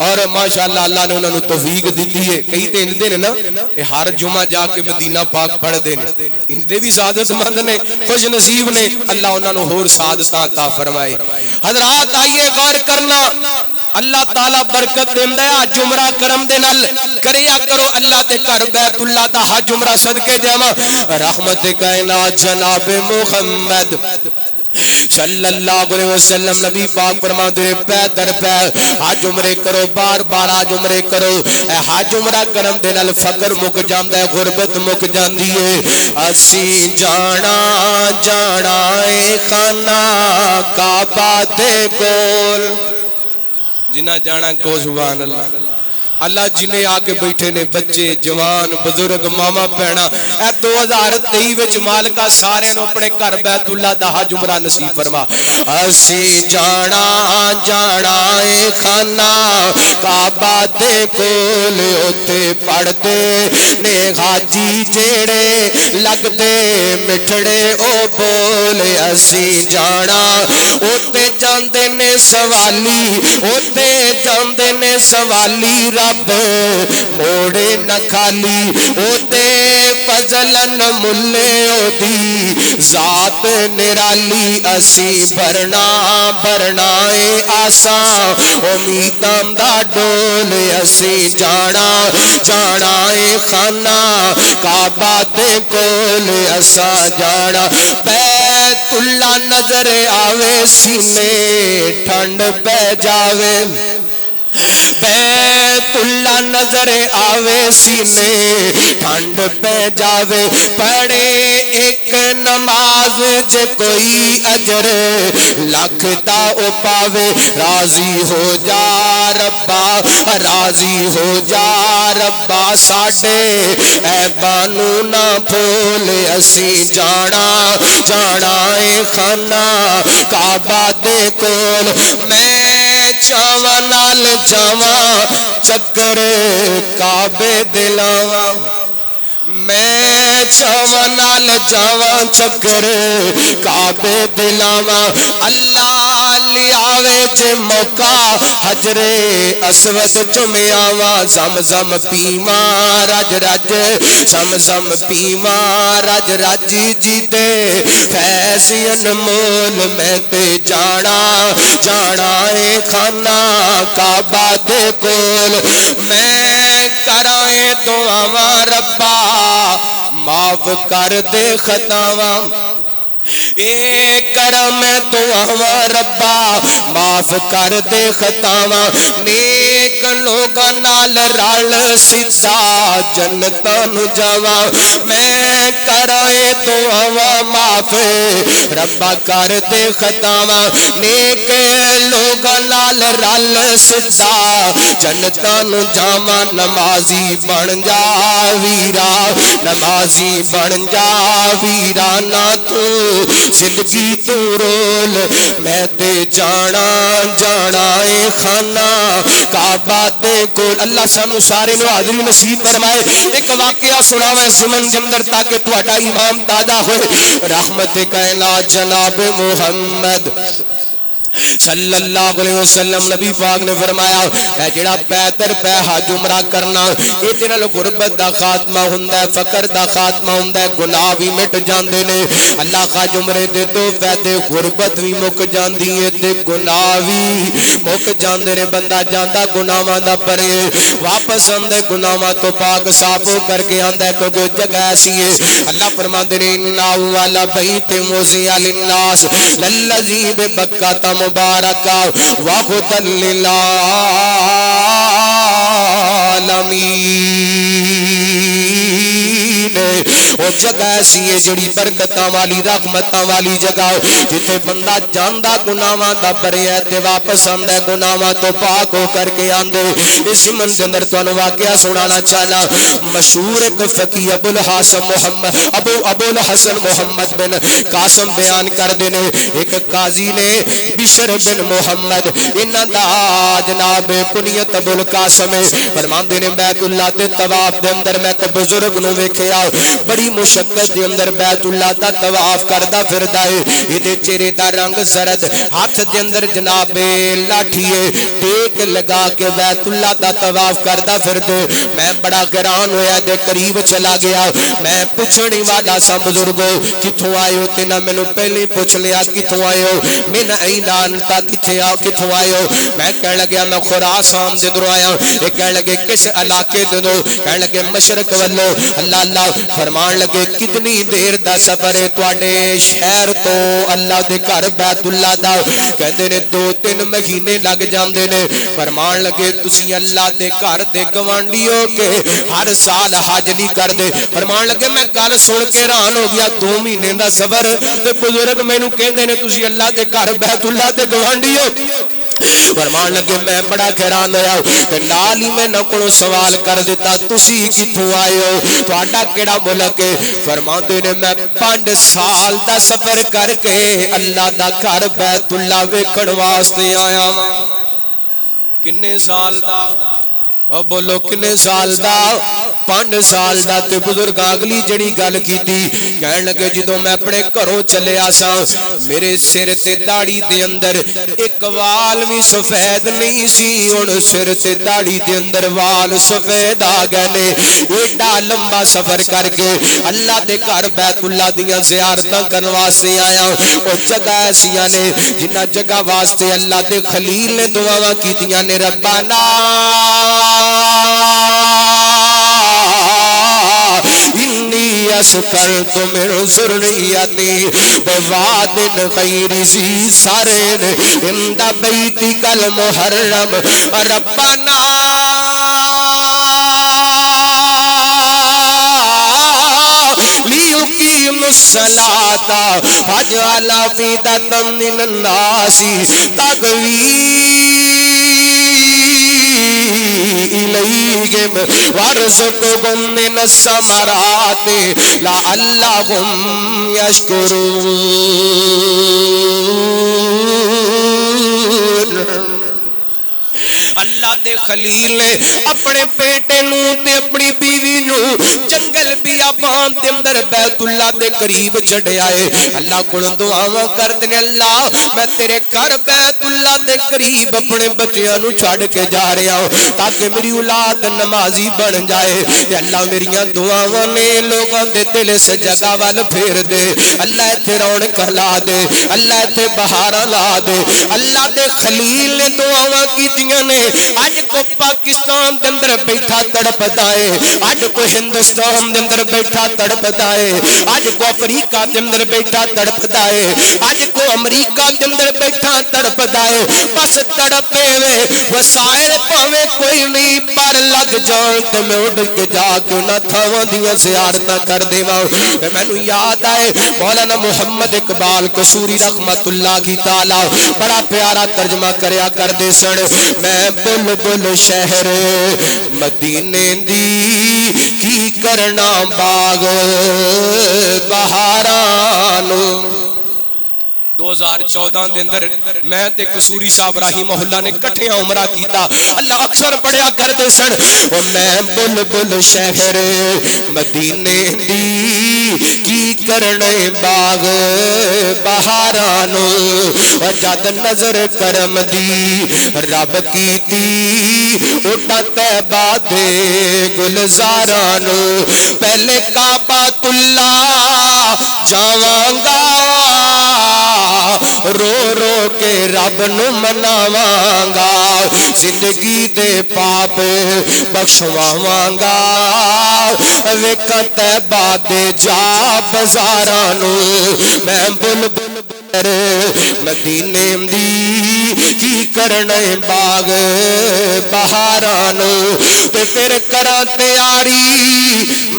اور ماشاءاللہ اللہ نے انہاں نوں توفیق دتی ہے۔ کئی تے اندے نے نا اے ہر جمعہ جا کے مدینہ پاک پڑھ دے نے، اندے بھی سعادت مند نے، خوش نصیب نے، اللہ انہاں نوں ہور سعادتاں عطا فرمائے۔ حضرات آئیے غور کرنا، اللہ تعالیٰ برکت دیندہ ہے حج عمرہ کرم دے نال کریا کرو اللہ تے گھر بیت اللہ دا حج عمرہ صدقے جاواں رحمت کائنات جناب محمد صلی اللہ علیہ وسلم نبی پاک فرماتے ہیں پے در پے حج عمرے کرو بار بار حج عمرے کرو اے حج عمرہ کرم دے نال فقر مک جاندا ہے غربت مک جاندی ہے اسی جانا جانا اے خانہ کعبہ دے کول جنہ جانا کو سبحان اللہ اللہ جنہیں آگے بیٹھے نے بچے جوان بزرگ ماما پینا اے 2023 وچ مالکہ سارے نو اپنے گھر بیت اللہ دا حج عمرہ نصیب فرما اسی جانا جانا اے خانہ کعبہ دے کول اوتے پڑھ دے نے حاجی جیڑے لگ دے مٹھڑے او بول اسی جانا اوتے جاندے نے سوالی اوتے جاندے نے سوالی رب موڑے نہ خالی او دے فضلن ملے او دی ذات نرالی اسی بھرنا بھرنا اے آساں امیداں دا ڈول اسی جانا جانا اے خانہ کعبہ دے کول اساں جانا بیت اللہ نظر آوے سینے ٹھنڈ پہ جاوے بیت اللہ نظر آوے سینے ٹھنڈ پہ جاوے پڑھے ایک نماز جے کوئی اجر لاکھ دا او پاوے راضی ہو جا ربا راضی ہو جا ربا ساڈے اے بانو نہ بھول اسی جانا جانا اے خانہ کعبہ دے کول میں چاواں نال جاواں چکر کعبے دلاواں میں چاواں نال جاواں چکر کعبے دلاواں اللہ لیاوے جے موقع حجر اسود چمیاواں زمزم پیواں رج رج زمزم پیواں رج رج جی دے فیض انمول میں تے جانا جانا اے خانہ کعبہ دے کول میں کرائیں دعاواں ربا معاف کر دے خطاواں اے کرم دعاواں ربا معاف کر دے خطاواں نیک لوگاں نال رل سیدھا جنتاں نو جاواں میں کرائیں دعاواں معاف ربا کر دے خطاواں نیک لوگاں نال رل سیدھا جنتاں نو جاواں نمازی بن جا ویرا نمازی بن جا ویرا نہ تو زندگی تو رول میں تے جانا جانا اے خانہ کعبہ دے کول اللہ سانو سارے نو حاضری نصیب فرمائے ایک واقعہ سناویں سمن جمدر تاکہ تہاڈا ایمان تازہ ہوئے رحمت کائنات جناب محمد صلی اللہ علیہ وسلم نبی پاک نے فرمایا اے جڑا پیدر پہ حج عمرہ کرنا اے دے نال غربت دا خاتمہ ہوندا ہے فقر دا خاتمہ ہوندا ہے گناہ بھی مٹ جاندے نے اللہ حج عمرے دے دو فائدے غربت بھی مک جاندی ہے تے گناہ بھی مک جاندے نے بندہ جاندا گناہاں دا پرے واپس آندا گناہاں تو پاک صاف ہو کر کے آندا کوئی جگہ ایسی ہے اللہ فرماندے نے ان اول بیت موضع للناس للذی ببکہ مبارکہ وَخُدًا لِلْعَالَمِينَ وہ جگہ ایسی ہے جڑی برکتاں والی رحمتاں والی جگہ جتے بندہ جاندا گناہاں دا بریا تے واپس آندا گناہاں تو پاک ہو کر کے آندے اس من دے اندر تانوں واقعہ سنانا چاہنا مشہور ایک فقیہ ابو الحسن محمد بن قاسم بیان کر دینے ایک قاضی نے بشر بن محمد انہاں دا جناب کنیت ابو القاسم فرماندے نے بیت اللہ دے طواف دے اندر میں تے بزرگ نو ویکھیا بڑی بڑی مشقت دے اندر بیت اللہ دا طواف کردا پھردا ہے ایدے چہرے دا رنگ زرد ہاتھ دے اندر جناب لاٹھی ہے ٹیک لگا کے بیت اللہ دا طواف کردا پھردے میں بڑا حیران ہویا دے قریب چلا گیا میں پوچھنے والا سا بزرگو کتھوں آئے ہو تے نہ مینوں پہلے پوچھ لیا کتھوں آئے ہو من اینان تا کتھوں آئے ہو میں کہنے لگا میں خراسان دے دروں آیا یہ کہنے لگے کس علاقے دے دو کہنے لگے مشرق والو اللہ اللہ فرمان لگے کتنی دیر دا سفر ہے تواڈے شہر تو اللہ دے گھر بیت اللہ دا کہندے نے 2-3 مہینے لگ جاندے نے فرمان لگے تسی اللہ دے گھر دے گوانڈی ہو کے ہر سال حج نہیں کر دے فرمان لگے میں گل سن کے حیران ہو گیا 2 مہینے دا سفر تے بزرگ مینوں کہندے نے تسی اللہ دے گھر بیت اللہ دے گوانڈی ہو فرمان لگے میں بڑا حیران ہویا تے نال ہی میں نہ کوئی سوال کر دیتا تسی کتھوں آئے ہو تہاڈا کیڑا ملک ہے فرماندے نے میں 5 سال دا سفر کر کے اللہ دا گھر بیت اللہ ویکھن واسطے آیا ہاں کنے سال دا او بولو کنے سال دا 5 سال دا تے بزرگ اگلی جڑی گل کیتی کہن لگے جدوں میں اپنے گھروں چلے آسا میرے سر تے داڑھی دے اندر ایک وال بھی سفید نہیں سی ہن سر تے داڑھی دے اندر وال سفید آ گئے نے ایڈا لمبا سفر کر کے اللہ دے گھر بیت اللہ دیاں زیارتاں کرن واسطے آیا او جگہ ایسیاں نے جنہ جگہ واسطے اللہ دے خلیل نے دعاواں کیتیاں نے ربانا انی اسکنت من ذریتی بواد غیر ذی زرع عند بیتک المحرم ربنا لیقیموا الصلاۃ فاجعل افئدۃ من الناس تغوی إليهم وارزقهم من الثمرات لعلهم يشكرون اللہ دے خلیل نے اپنے بیٹے نو تے اپنی بیوی نو جنگل بیابان دے اندر بیت اللہ دے قریب چھڈیا ہے اللہ کول دعاواں کردے نے اللہ میں تیرے گھر بیت اللہ دے قریب اپنے بچیاں نو چھڈ کے جا رہا ہوں تاکہ میری اولاد نمازی بن جائے تے اللہ میریاں دعاواں نے لوگاں دے دل اس جگہ وال پھیر دے اللہ ایتھے رونق لا دے اللہ ایتھے بہاراں لا دے اللہ دے خلیل نے دعاواں کیتیاں نے آج کو پاکستان دے اندر بیٹھا تڑپدا ہے آج کو ہندوستان دے اندر بیٹھا تڑپدا ہے آج کو افریقہ دے اندر بیٹھا تڑپدا ہے آج کو امریکہ دے اندر بیٹھا تڑپدا ہے بس تڑپے وے وسائل پاوے کوئی نہیں پر لگ جان تے میں اڑ کے جا کے نہ تھاواں دیاں زیارتاں کر دیواں مینوں یاد آئے مولانا محمد اقبال قصوری رحمت اللہ کی تعالی بڑا پیارا ترجمہ کریا کردے سن میں بلبل شہر مدینے دی کی کرنا باغ بہارانو 2014 دے اندر میں تے قصوری صاحب رحمہ اللہ نے کٹھے عمرہ کیتا اللہ اکثر پڑھیا کردے سن او میں بلبل شہر مدینے دی کی کرنے باغ بہارانو جد نظر کرم دی رب کیتی اٹھا طیبہ دے گلزارانو پہلے کعبۃ اللہ جاواں گا رو رو کے رب نو مناواں گا زندگی دے پاپ بخشواواں گا ویکھاں طیبہ دے جا بازاراں نو میں بلبل مدینے دی کی کرنے باغ بہارانو تے پھر کراں تیاری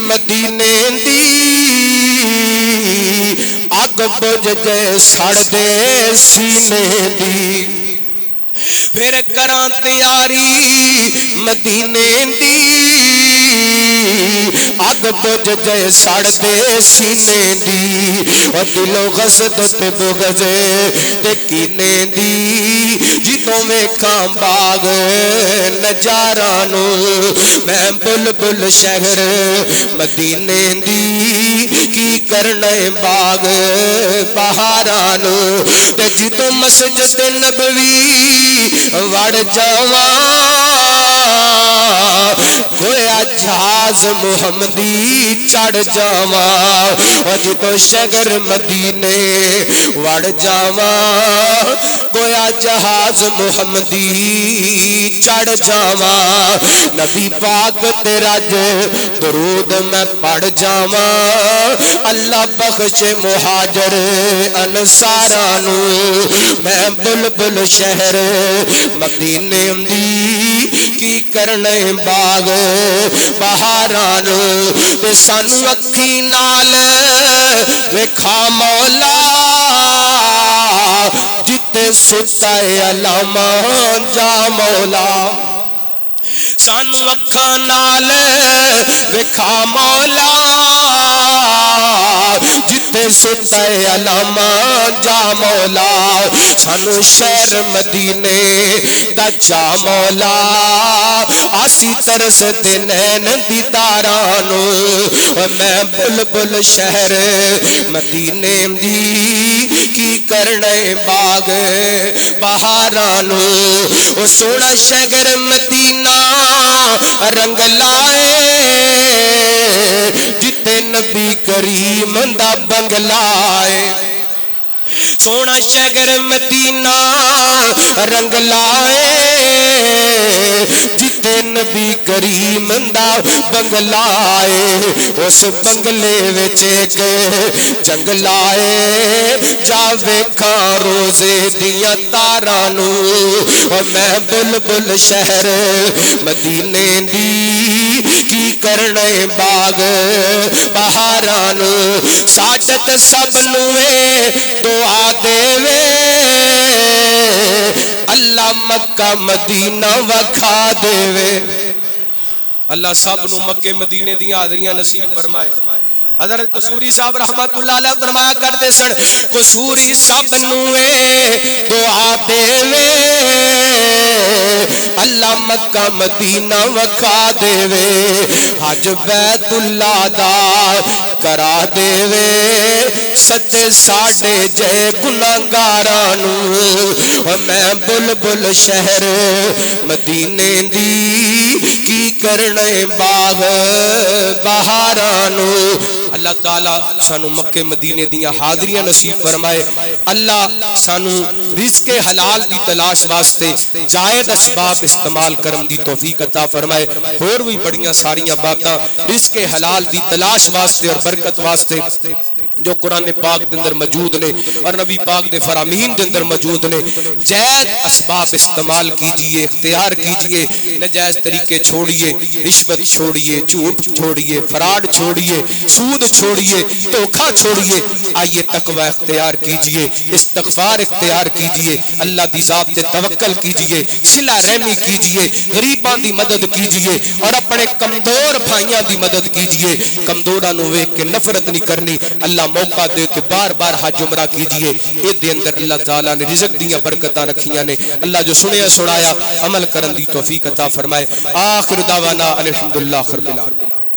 مدینے دی اگ بج جے سڑ دے سینے دی پھر کراں تیاری مدینے دی اگ بج جے سڑ دے سینے دی او دلو غصد تے بغض تے کینے دی جتوں ویکھاں باغ نجارانو میں بلبل شہر مدینے دی کرنا باغ بہاراں تے جدوں مسجد نبوی وڑ جاواں گویا جہاز محمدی چڑھ جاواں جدوں شگر مدینے وڑ جاواں گویا جہاز محمدی چڑھ جاواں نبی پاک تے رج درود میں پڑھ جاواں اللہ بخش مہاجر انصاراں میں بلبل شہر مدینے دی کی کرنے باغ بہاراں تے سانو اکھی نال ویکھا مولا جتے ستا ہے علامہ جا مولا سانو اکھاں نال ویکھا مولا جتے ستا ہے علامہ جا مولا سانو شہر مدینے دا چا مولا آسی ترس دے نین دیداراں میں بلبل شہر مدینے دی کی کرنے باغ بہاراں او سونا شگر مدینہ رنگ لائے جتے نبی کریم دا بنگلہ ہے سونا شگر مدینہ رنگ لائے جتے نبی کریم دا بنگلہ ہے اس بنگلے وچ ایک جنگلہ ہے جاوے کھاں روزے دیاں تاراں میں بلبل شہر مدینے دی کی کرنے باغ بہاراں ساجد سب نوے دعا دے اللہ مکہ مدینہ وکھا دے اللہ سب نو مکے مدینے دیاں حاضریاں نصیب فرمائے حضرت قصوری صاحب رحمت اللہ علیہ فرمایا کرتے سن قصوری سب نوے دعا دے اللہ مکہ مدینہ وکھا دے حج بیت اللہ دا کرا دے سجے ساڈے جے گناہگاراں میں بلبل شہر مدینے دی کی کرنے باغ بہاراں اللہ تعالیٰ سانو مکے مدینے دیاں حاضریاں نصیب فرمائے اللہ سانو رزق حلال دی تلاش واسطے جائز اسباب استعمال کرن دی توفیق عطا فرمائے اور بھی بڑیاں ساریاں باتاں رزق حلال دی تلاش واسطے اور برکت واسطے جو قرآن پاک دے اندر موجود نے اور نبی پاک دے فرامین دے اندر موجود نے جائز اسباب استعمال کیجئے اختیار کیجئے نجائز طریقے چھوڑیے رشوت چھوڑیے جھوٹ چھوڑیے فراڈ چھوڑیے سود چھوڑیے دھوکہ چھوڑیے آئیے تقوی اختیار کیجئے استغفار اختیار کیجئے اللہ دی ذات تے توکل کیجئے صلہ رحمی کیجئے غریباں دی مدد کیجئے اور اپنے کمزور بھائیاں دی مدد کیجئے کمزوراں نو ویکھ کے نفرت نہیں کرنی اللہ موقع دے تے بار بار حج عمرہ کیجئے اے دے اندر اللہ تعالیٰ نے رزق دیاں برکتاں رکھیاں نے اللہ جو سنیا سنایا عمل کرن دی توفیق عطا فرمائے آخر دعوانا الحمدللہ رب العالمین